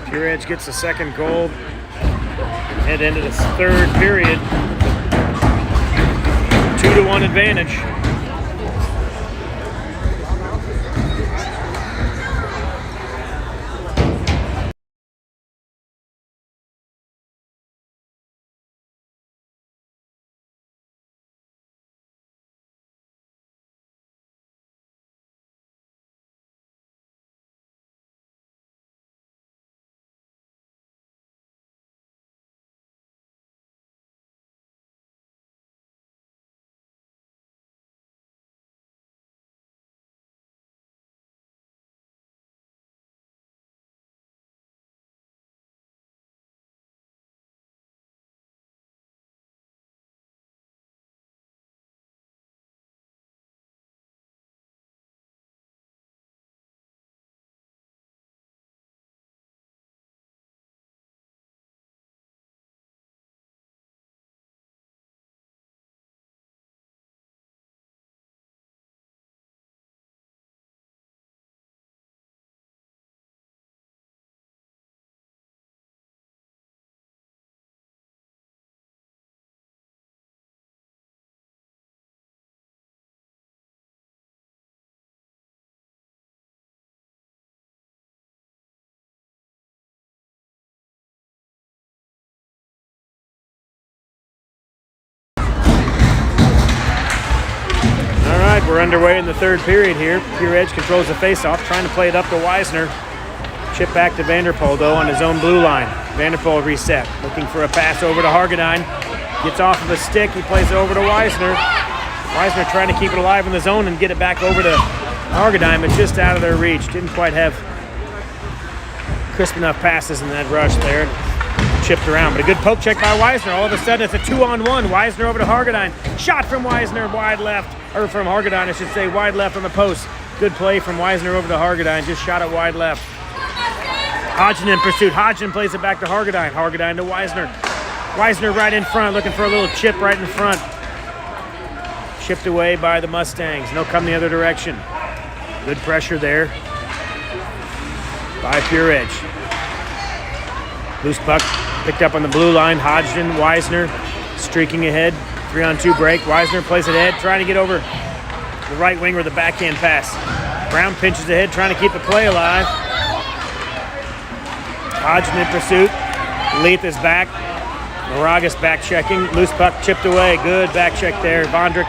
Pure Edge gets the second goal. Head into the third period. 2-1 advantage. We're underway in the third period here. Pure Edge controls the faceoff, trying to play it up to Weisner. Chip back to Vanderpool, though, on his own blue line. Vanderpool reset, looking for a pass over to Hargadine. Gets off of a stick, he plays it over to Weisner. Weisner trying to keep it alive in the zone and get it back over to Hargadine, but just out of their reach. Didn't quite have crisp enough passes in that rush there. Chipped around, but a good poke check by Weisner. All of a sudden, it's a 2-on-1. Weisner over to Hargadine. Shot from Weisner, wide left. Or from Hargadine, I should say, wide left on the post. Good play from Weisner over to Hargadine. Just shot it wide left. Hodgson in pursuit. Hodgson plays it back to Hargadine. Hargadine to Weisner. Weisner right in front, looking for a little chip right in front. Chipped away by the Mustangs. And they'll come the other direction. Good pressure there by Pure Edge. Loose puck picked up on the blue line. Hodgson, Weisner streaking ahead. 3-on-2 break. Weisner plays it ahead, trying to get over the right wing with a backhand pass. Brown pinches ahead, trying to keep the play alive. Hodgson in pursuit. Leith is back. Moragas back checking. Loose puck chipped away. Good back check there. Vondruk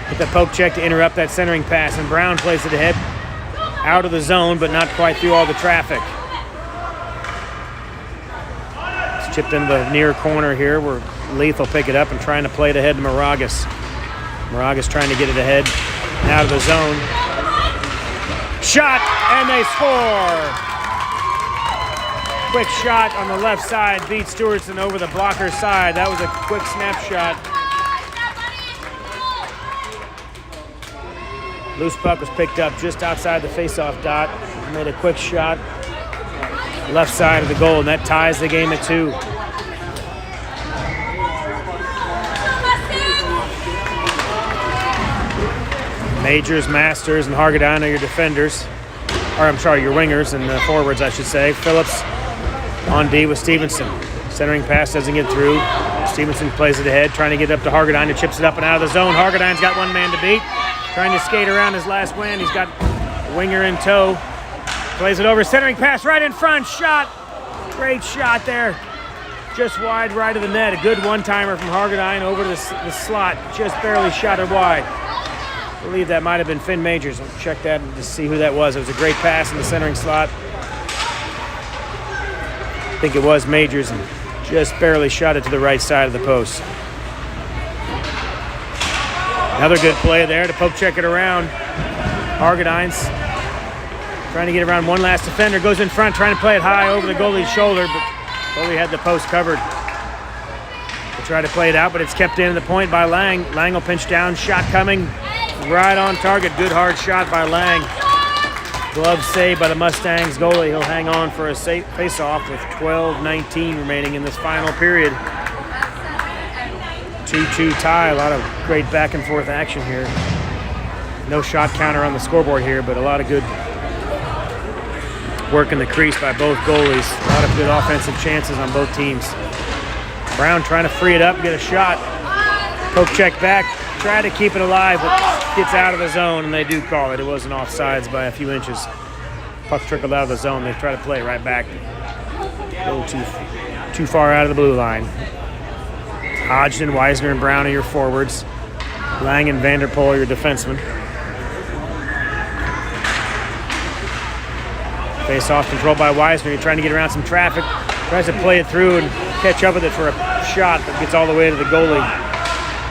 with the poke check to interrupt that centering pass. And Brown plays it ahead. Out of the zone, but not quite through all the traffic. It's chipped into the near corner here where Leith will pick it up and trying to play it ahead to Moragas. Moragas trying to get it ahead. Out of the zone. Shot, and they score! Quick shot on the left side. Beat Stewartson over the blocker side. That was a quick snapshot. Loose puck was picked up just outside the faceoff dot. Made a quick shot. Left side of the goal, and that ties the game at 2. Majors, Masters, and Hargadine are your defenders. Or I'm sorry, your wingers and forwards, I should say. Phillips on D with Stevenson. Centering pass doesn't get through. Stevenson plays it ahead, trying to get up to Hargadine, who chips it up and out of the zone. Hargadine's got one man to beat. Trying to skate around his last win. He's got a winger in tow. Plays it over, centering pass right in front. Shot. Great shot there. Just wide right of the net. A good one-timer from Hargadine over to the slot. Just barely shot it wide. I believe that might have been Finn Majors. I'll check that to see who that was. It was a great pass in the centering slot. I think it was Majors, and just barely shot it to the right side of the post. Another good play there to poke check it around. Argentines trying to get around one last defender. Goes in front, trying to play it high over the goalie's shoulder, but goalie had the post covered. They try to play it out, but it's kept in at the point by Lang. Lang will pinch down, shot coming. Right on target. Good hard shot by Lang. Glove save by the Mustangs goalie. He'll hang on for a face-off with 12:19 remaining in this final period. 2-2 tie. A lot of great back and forth action here. No shot counter on the scoreboard here, but a lot of good work in the crease by both goalies. A lot of good offensive chances on both teams. Brown trying to free it up, get a shot. Poke check back. Try to keep it alive, but gets out of the zone, and they do call it. It wasn't offsides by a few inches. Puck trickled out of the zone. They try to play it right back. A little too far out of the blue line. Hodgson, Weisner, and Brown are your forwards. Lang and Vanderpool are your defensemen. Face-off controlled by Weisner. He's trying to get around some traffic. Tries to play it through and catch up with it for a shot, but gets all the way to the goalie.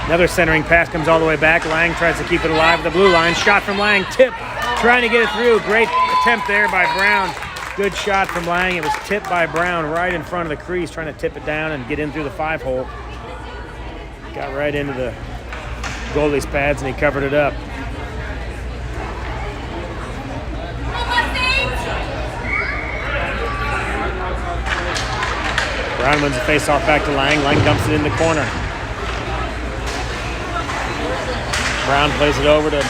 Another centering pass comes all the way back. Lang tries to keep it alive at the blue line. Shot from Lang, tip, trying to get it through. Great attempt there by Brown. Good shot from Lang. It was tipped by Brown right in front of the crease, trying to tip it down and get in through the 5-hole. Got right into the goalie's pads and he covered it up. Brown wins the face-off back to Lang. Lang dumps it in the corner. Brown plays it over to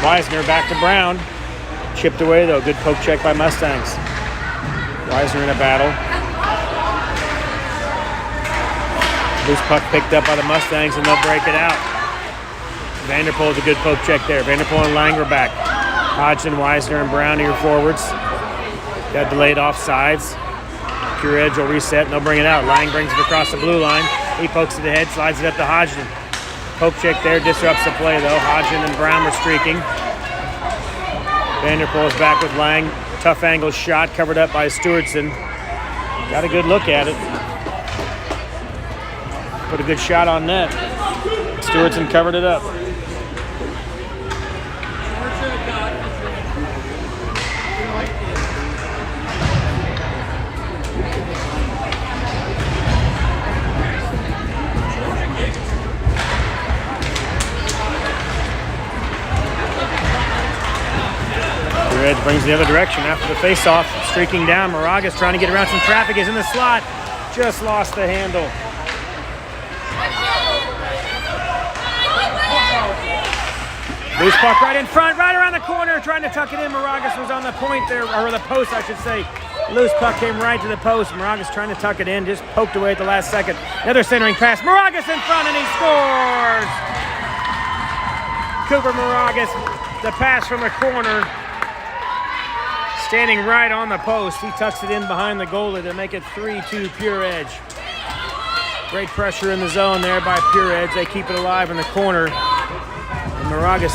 Weisner, back to Brown. Chipped away though, good poke check by Mustangs. Weisner in a battle. Loose puck picked up by the Mustangs and they'll break it out. Vanderpool's a good poke check there. Vanderpool and Lang are back. Hodgson, Weisner, and Brown are your forwards. Got delayed offsides. Pure edge will reset and they'll bring it out. Lang brings it across the blue line. He pokes it ahead, slides it up to Hodgson. Poke check there, disrupts the play though. Hodgson and Brown were streaking. Vanderpool is back with Lang. Tough angle shot covered up by Stewartson. Got a good look at it. Put a good shot on net. Stewartson covered it up. Edge brings the other direction after the face-off. Streaking down, Moragas trying to get around some traffic. Is in the slot. Just lost the handle. Loose puck right in front, right around the corner, trying to tuck it in. Moragas was on the point there, or the post, I should say. Loose puck came right to the post. Moragas trying to tuck it in, just poked away at the last second. Another centering pass. Moragas in front, and he scores! Cooper Moragas, the pass from the corner. Standing right on the post, he tucks it in behind the goalie to make it 3-2 Pure Edge. Great pressure in the zone there by Pure Edge. They keep it alive in the corner. And Moragas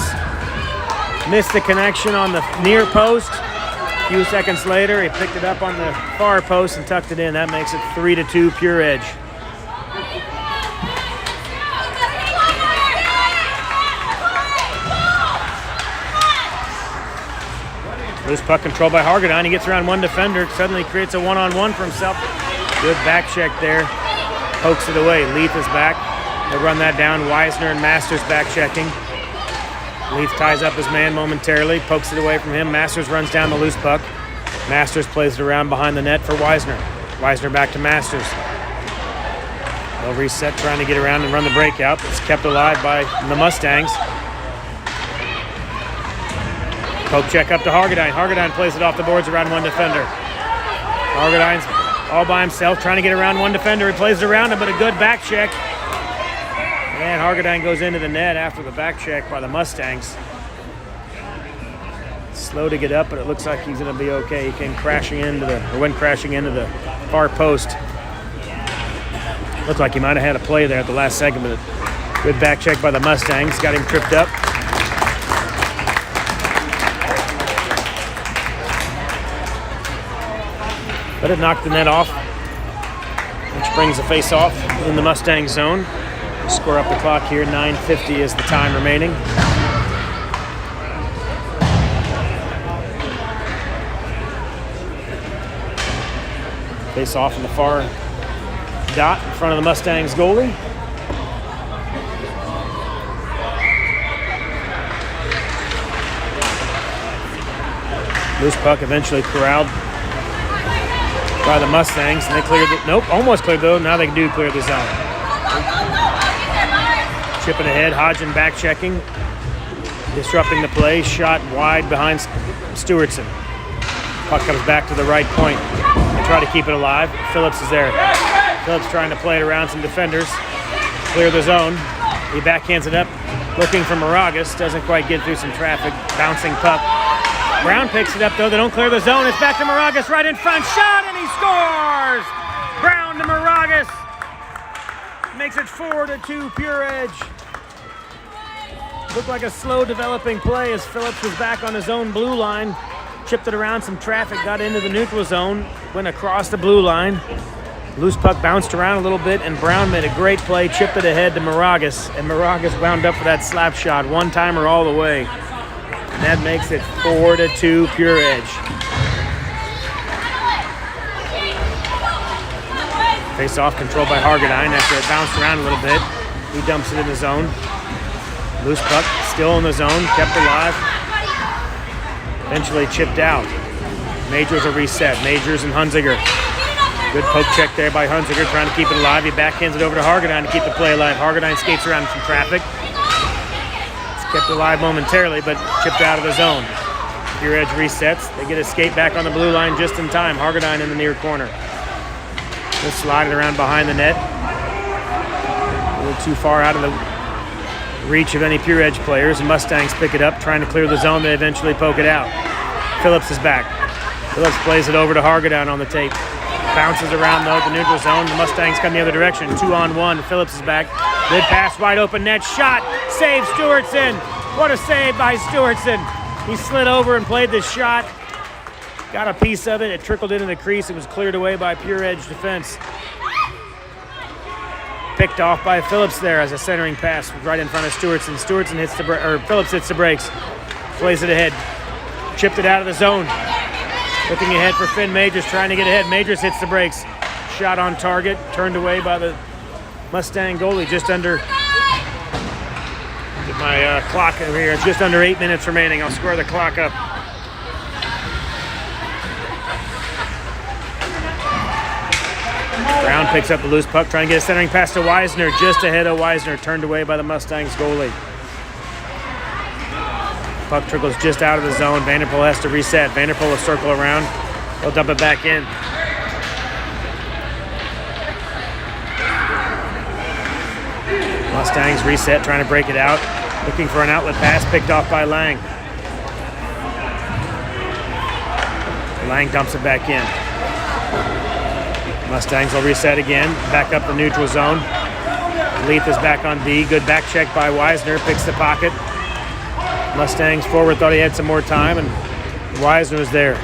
missed the connection on the near post. A few seconds later, he picked it up on the far post and tucked it in. That makes it 3-2 Pure Edge. Loose puck controlled by Hargadine. He gets around one defender, suddenly creates a one-on-one for himself. Good back check there. Pokes it away. Leaf is back. They run that down. Weisner and Masters back checking. Leaf ties up his man momentarily, pokes it away from him. Masters runs down the loose puck. Masters plays it around behind the net for Weisner. Weisner back to Masters. They'll reset, trying to get around and run the breakout. It's kept alive by the Mustangs. Poke check up to Hargadine. Hargadine plays it off the boards around one defender. Hargadine's all by himself, trying to get around one defender. He plays it around him, but a good back check. And Hargadine goes into the net after the back check by the Mustangs. Slow to get up, but it looks like he's going to be okay. He came crashing into went crashing into the far post. Looked like he might have had a play there at the last second, but good back check by the Mustangs. Got him tripped up. But it knocked the net off, which brings the face-off in the Mustang zone. Score up the clock here. 9:50 is the time remaining. Face off in the far dot in front of the Mustangs goalie. Loose puck eventually corralled by the Mustangs, and they cleared it. Nope, almost cleared though. Now they do clear the zone. Chipping ahead, Hodgin back checking, disrupting the play. Shot wide behind Stewartson. Puck comes back to the right point. They try to keep it alive. Phillips is there. Phillips trying to play it around some defenders. Clear the zone. He backhands it up, looking for Moragas. Doesn't quite get through some traffic. Bouncing puck. Brown picks it up though. They don't clear the zone. It's back to Moragas right in front. Shot and he scores! Brown to Moragas. Makes it 4-2 Pure Edge. Looked like a slow developing play as Phillips was back on his own blue line. Chipped it around some traffic, got into the neutral zone, went across the blue line. Loose puck bounced around a little bit, and Brown made a great play, chipped it ahead to Moragas, and Moragas wound up for that slap shot, one-timer all the way. And that makes it 4-2 Pure Edge. Face off controlled by Hargadine after it bounced around a little bit. He dumps it in the zone. Loose puck still in the zone, kept alive. Eventually chipped out. Majors a reset. Majors and Hunziger. Good poke check there by Hunziger, trying to keep it alive. He backhands it over to Hargadine to keep the play alive. Hargadine skates around some traffic. It's kept alive momentarily, but chipped out of the zone. Pure Edge resets. They get a skate back on the blue line just in time. Hargadine in the near corner. Just slide it around behind the net. A little too far out of the reach of any Pure Edge players. The Mustangs pick it up, trying to clear the zone. They eventually poke it out. Phillips is back. Phillips plays it over to Hargadine on the tape. Bounces around though at the neutral zone. The Mustangs come the other direction. 2-on-1. Phillips is back. Good pass, wide open net. Shot. Save Stewartson. What a save by Stewartson. He slid over and played the shot. Got a piece of it. It trickled into the crease. It was cleared away by Pure Edge defense. Picked off by Phillips there as a centering pass right in front of Stewartson. Stewartson hits the Phillips hits the brakes. Plays it ahead. Chipped it out of the zone. Looking ahead for Finn Majors, trying to get ahead. Majors hits the brakes. Shot on target. Turned away by the Mustang goalie. Just under. Get my clock over here. It's just under 8 minutes remaining. I'll square the clock up. Brown picks up the loose puck, trying to get a centering pass to Weisner, just ahead of Weisner, turned away by the Mustangs goalie. Puck trickles just out of the zone. Vanderpool has to reset. Vanderpool will circle around. He'll dump it back in. Mustangs reset, trying to break it out. Looking for an outlet pass, picked off by Lang. Lang dumps it back in. Mustangs will reset again, back up the neutral zone. Leith is back on D. Good back check by Weisner, picks the pocket. Mustangs forward thought he had some more time, and Weisner was there.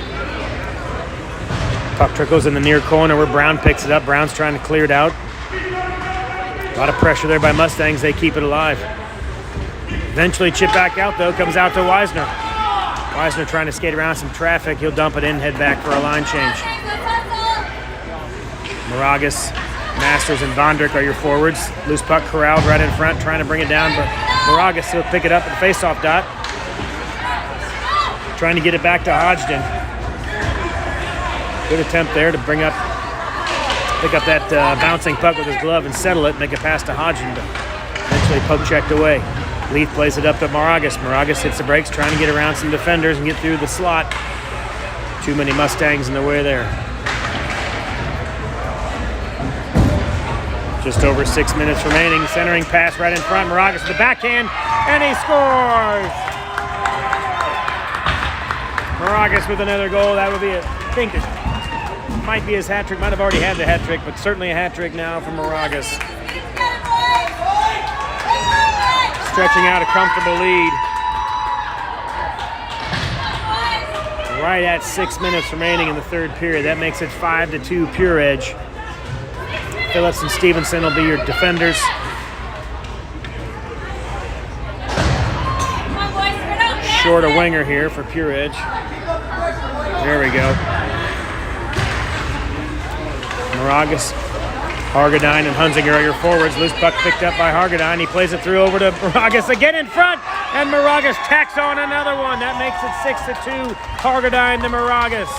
Puck trickles in the near corner where Brown picks it up. Brown's trying to clear it out. A lot of pressure there by Mustangs. They keep it alive. Eventually chip back out, though. Comes out to Weisner. Weisner trying to skate around some traffic. He'll dump it in, head back for a line change. Moragas, Masters, and Vondrik are your forwards. Loose puck corralled right in front, trying to bring it down, but Moragas will pick it up at the faceoff dot. Trying to get it back to Hodgson. Good attempt there to pick up that bouncing puck with his glove and settle it, make it pass to Hodgson, but eventually poke checked away. Leith plays it up to Moragas. Moragas hits the brakes, trying to get around some defenders and get through the slot. Too many Mustangs in the way there. Just over 6 minutes remaining. Centering pass right in front. Moragas to the backhand, and he scores! Moragas with another goal. That would be, I think, it might be his hat trick. Might have already had the hat trick, but certainly a hat trick now for Moragas. Stretching out a comfortable lead. Right at 6 minutes remaining in the third period. That makes it 5-2 Pure Edge. Phillips and Stevenson will be your defenders. short a winger here for Pure Edge. There we go. Moragas, Hargadine, and Hunzinger are your forwards. Loose puck picked up by Hargadine. He plays it through over to Moragas again in front, and Moragas tacks on another one. That makes it 6-2. Hargadine to Moragas.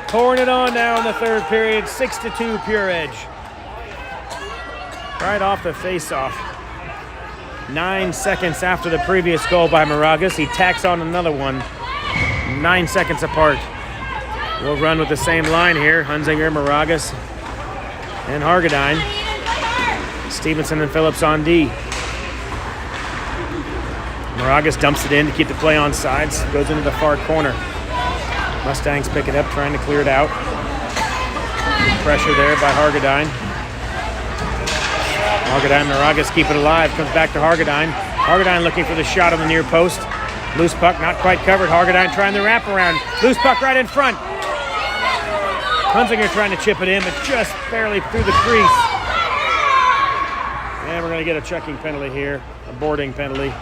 Pouring it on now in the third period. 6-2 Pure Edge. Right off the face-off. 9 seconds after the previous goal by Moragas, he tacks on another one. 9 seconds apart. We'll run with the same line here. Hunzinger, Moragas, and Hargadine. Stevenson and Phillips on D. Moragas dumps it in to keep the play on sides. Goes into the far corner. Mustangs pick it up, trying to clear it out. Pressure there by Hargadine. Hargadine, Moragas keep it alive. Comes back to Hargadine. Hargadine looking for the shot on the near post. Loose puck not quite covered. Hargadine trying the wraparound. Loose puck right in front. Hunzinger trying to chip it in, but just barely through the crease. And we're going to get a checking penalty here, a boarding penalty.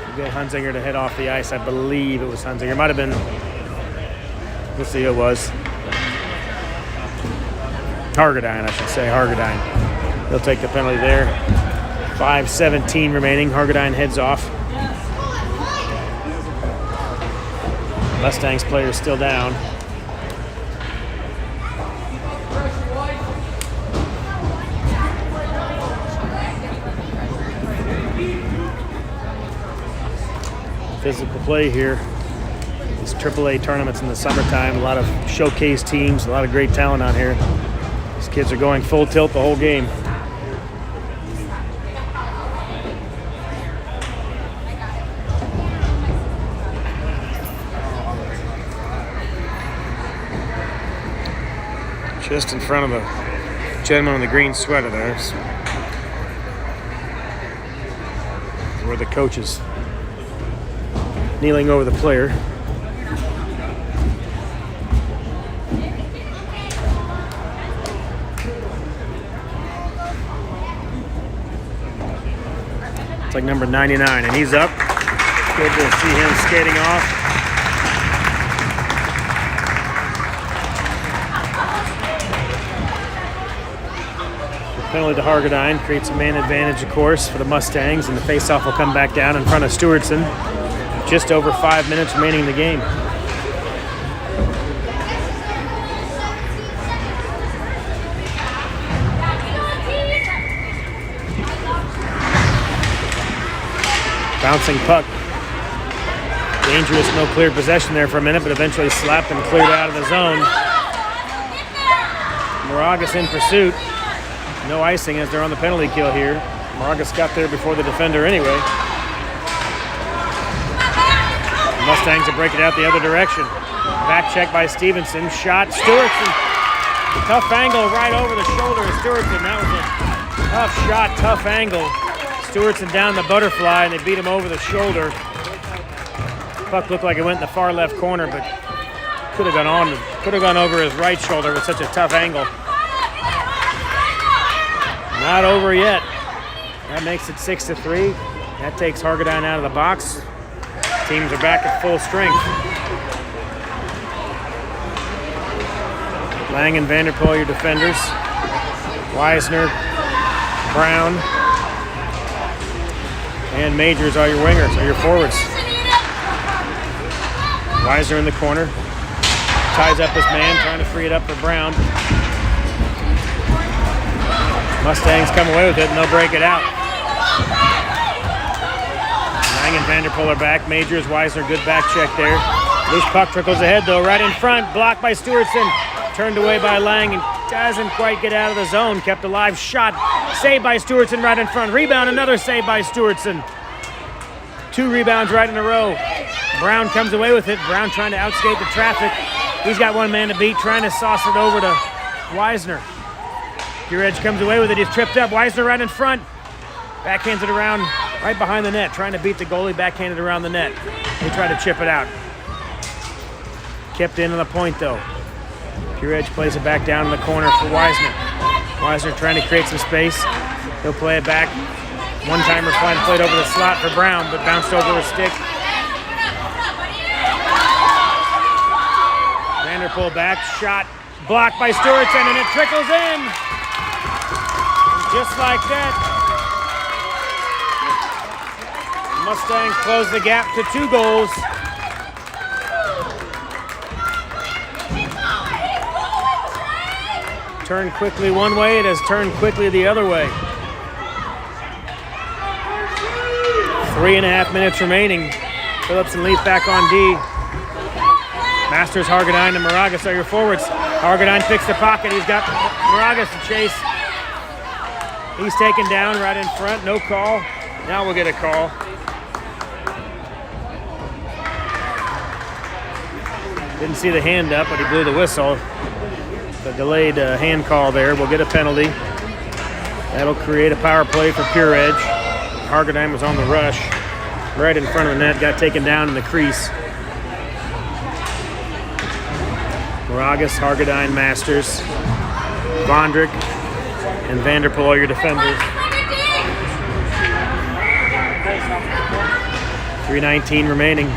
We'll get Hunzinger to head off the ice. I believe it was Hunzinger. It might have been, we'll see who it was. Hargadine, I should say, Hargadine. He'll take the penalty there. 5:17 remaining. Hargadine heads off. Mustangs player still down. Physical play here. These AAA tournaments in the summertime, a lot of showcase teams, a lot of great talent out here. These kids are going full tilt the whole game. Just in front of the gentleman in the green sweater there. Where the coach is kneeling over the player. It's like number 99, and he's up. Good to see him skating off. Penalty to Hargadine creates a man advantage, of course, for the Mustangs, and the faceoff will come back down in front of Stewartson. Just over 5 minutes remaining in the game. Bouncing puck. Dangerous, no clear possession there for a minute, but eventually slapped and cleared out of the zone. Moragas in pursuit. No icing as they're on the penalty kill here. Moragas got there before the defender anyway. The Mustangs will break it out the other direction. Back check by Stevenson. Shot. Stewartson. Tough angle right over the shoulder of Stewartson. That was a tough shot, tough angle. Stewartson down the butterfly, and they beat him over the shoulder. Puck looked like it went in the far left corner, but could have gone over his right shoulder with such a tough angle. Not over yet. That makes it 6-3. That takes Hargadine out of the box. Teams are back at full strength. Lang and Vanderpool, your defenders. Weisner, Brown, and Majors are your wingers, are your forwards. Weisner in the corner. Ties up his man, trying to free it up for Brown. Mustangs come away with it, and they'll break it out. Lang and Vanderpool are back. Majors, Weisner, good back check there. Loose puck trickles ahead, though, right in front. Blocked by Stewartson. Turned away by Lang and doesn't quite get out of the zone. Kept alive. Shot. Saved by Stewartson right in front. Rebound, another save by Stewartson. 2 rebounds right in a row. Brown comes away with it. Brown trying to outskate the traffic. He's got one man to beat, trying to sauce it over to Weisner. Pure Edge comes away with it. He's tripped up. Weisner right in front. Backhands it around right behind the net. Trying to beat the goalie. Backhanded around the net. They try to chip it out. Kept in on the point, though. Pure Edge plays it back down in the corner for Weisner. Weisner trying to create some space. He'll play it back One-timer played over the slot for Brown, but bounced over a stick. Vanderpool back, shot blocked by Stewartson, and it trickles in. And just like that, Mustangs close the gap to 2 goals. Turned quickly one way, it has turned quickly the other way. 3.5 minutes remaining. Phillips and Leaf back on D. Masters, Hargadine, and Moragas are your forwards. Hargadine picks the pocket. He's got Moragas to chase. He's taken down right in front. No call. Now we'll get a call. Didn't see the hand up, but he blew the whistle. The delayed hand call there. We'll get a penalty. That'll create a power play for Pure Edge. Hargadine was on the rush. Right in front of the net. Got taken down in the crease. Moragas, Hargadine, Masters, Vondrick, and Vanderpool are your defenders. 3:19 remaining.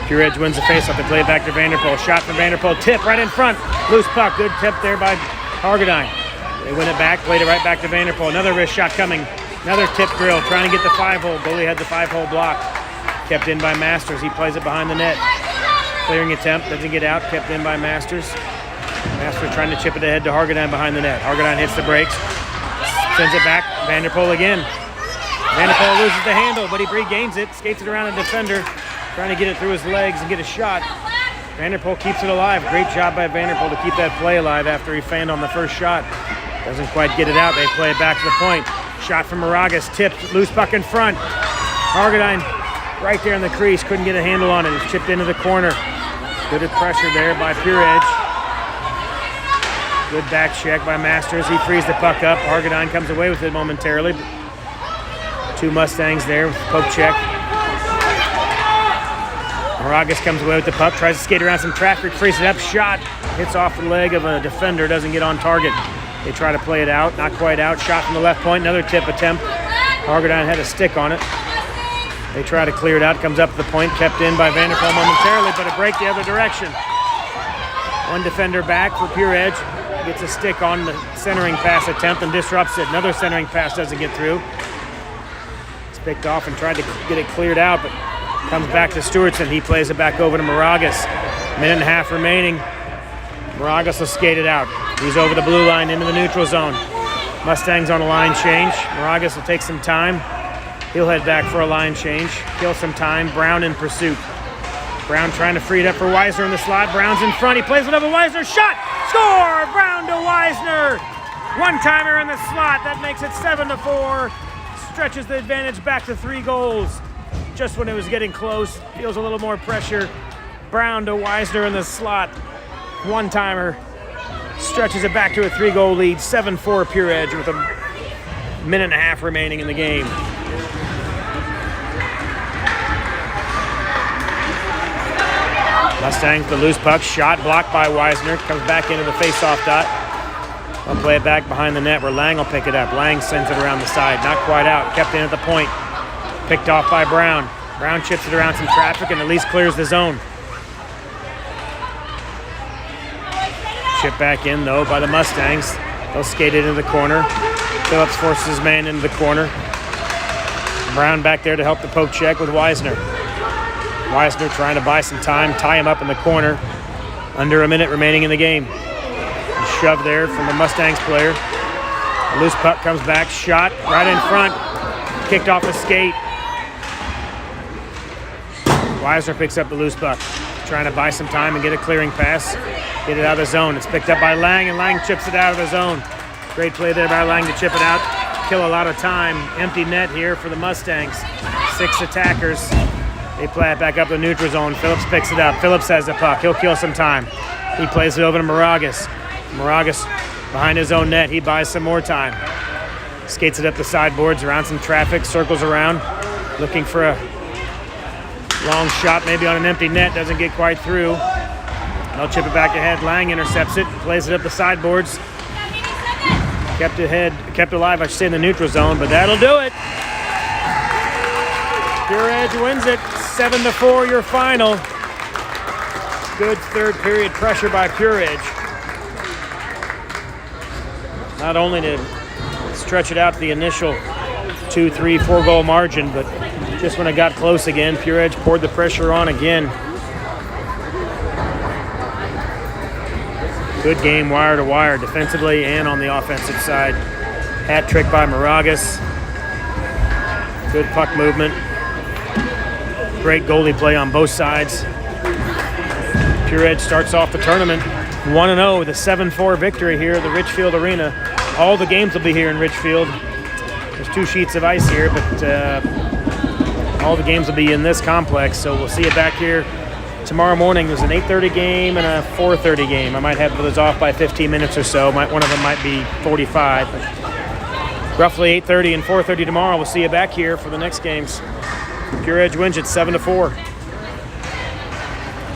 Pure Edge wins the faceoff. They play it back to Vanderpool. Shot from Vanderpool. Tip right in front. Loose puck. Good tip there by Hargadine. They win it back. Played it right back to Vanderpool. Another wrist shot coming. Another tip drill. Trying to get the 5-hole. Goalie had the 5-hole block. Kept in by Masters. He plays it behind the net. Clearing attempt. Doesn't get out. Kept in by Masters. Masters trying to chip it ahead to Hargadine behind the net. Hargadine hits the brakes. Sends it back. Vanderpool again. Vanderpool loses the handle, but he regains it. Skates it around a defender. Trying to get it through his legs and get a shot. Vanderpool keeps it alive. Great job by Vanderpool to keep that play alive after he fanned on the first shot. Doesn't quite get it out. They play it back to the point. Shot from Moragas. Tipped. Loose puck in front. Hargadine right there in the crease. Couldn't get a handle on it. It's chipped into the corner. Good pressure there by Pure Edge. Good back check by Masters. He frees the puck up. Hargadine comes away with it momentarily. 2 Mustangs there with the poke check. Moragas comes away with the puck. Tries to skate around some traffic. Frees it up. Shot. Hits off the leg of a defender. Doesn't get on target. They try to play it out. Not quite out. Shot from the left point. Another tip attempt. Hargadine had a stick on it. They try to clear it out. Comes up to the point. Kept in by Vanderpool momentarily, but a break the other direction. One defender back for Pure Edge. Gets a stick on the centering pass attempt and disrupts it. Another centering pass doesn't get through. It's picked off and tried to get it cleared out, but comes back to Stewartson. He plays it back over to Moragas. 1.5 minutes remaining. Moragas will skate it out. He's over the blue line into the neutral zone. Mustangs on a line change. Moragas will take some time. He'll head back for a line change. Kill some time. Brown in pursuit. Brown trying to free it up for Weisner in the slot. Brown's in front. He plays it over Weisner. Shot! Score! Brown to Weisner. One-timer in the slot. That makes it 7-4. Stretches the advantage back to 3 goals. Just when it was getting close. Feels a little more pressure. Brown to Weisner in the slot. One-timer. Stretches it back to a 3-goal lead. 7-4 Pure Edge with 1.5 minutes remaining in the game. Mustangs, the loose puck, shot blocked by Weisner. Comes back into the face-off dot. I'll play it back behind the net where Lang will pick it up. Lang sends it around the side. Not quite out. Kept in at the point. Picked off by Brown. Brown chips it around some traffic and at least clears the zone. Chip back in, though, by the Mustangs. They'll skate it into the corner. Phillips forces his man into the corner. Brown back there to help the poke check with Weisner. Weisner trying to buy some time, tie him up in the corner. Under 1 minute remaining in the game. A shove there from the Mustangs player. A loose puck comes back, shot right in front. Kicked off a skate. Weisner picks up the loose puck. Trying to buy some time and get a clearing pass. Get it out of the zone. It's picked up by Lang, and Lang chips it out of the zone. Great play there by Lang to chip it out. Kill a lot of time. Empty net here for the Mustangs. 6 attackers. They play it back up the neutral zone. Phillips picks it up. Phillips has the puck. He'll kill some time. He plays it over to Moragas. Moragas behind his own net. He buys some more time. Skates it up the sideboards around some traffic. Circles around. Looking for a long shot maybe on an empty net. Doesn't get quite through. They'll chip it back ahead. Lang intercepts it. Plays it up the sideboards. Kept alive, I should say, in the neutral zone, but that'll do it. Pure Edge wins it, 7-4 your final. Good third period pressure by Pure Edge. Not only to stretch it out to the initial 2, 3, 4 goal margin, but just when it got close again, Pure Edge poured the pressure on again. Good game wire to wire, defensively and on the offensive side. Hat trick by Moragas. Good puck movement. Great goalie play on both sides. Pure Edge starts off the tournament 1-0 with a 7-4 victory here at the Richfield Arena. All the games will be here in Richfield. There's 2 sheets of ice here, but all the games will be in this complex. So we'll see you back here tomorrow morning. There's an 8:30 game and a 4:30 game. I might have those off by 15 minutes or so. One of them might be 45. But roughly 8:30 and 4:30 tomorrow. We'll see you back here for the next games. Pure Edge wins it 7-4.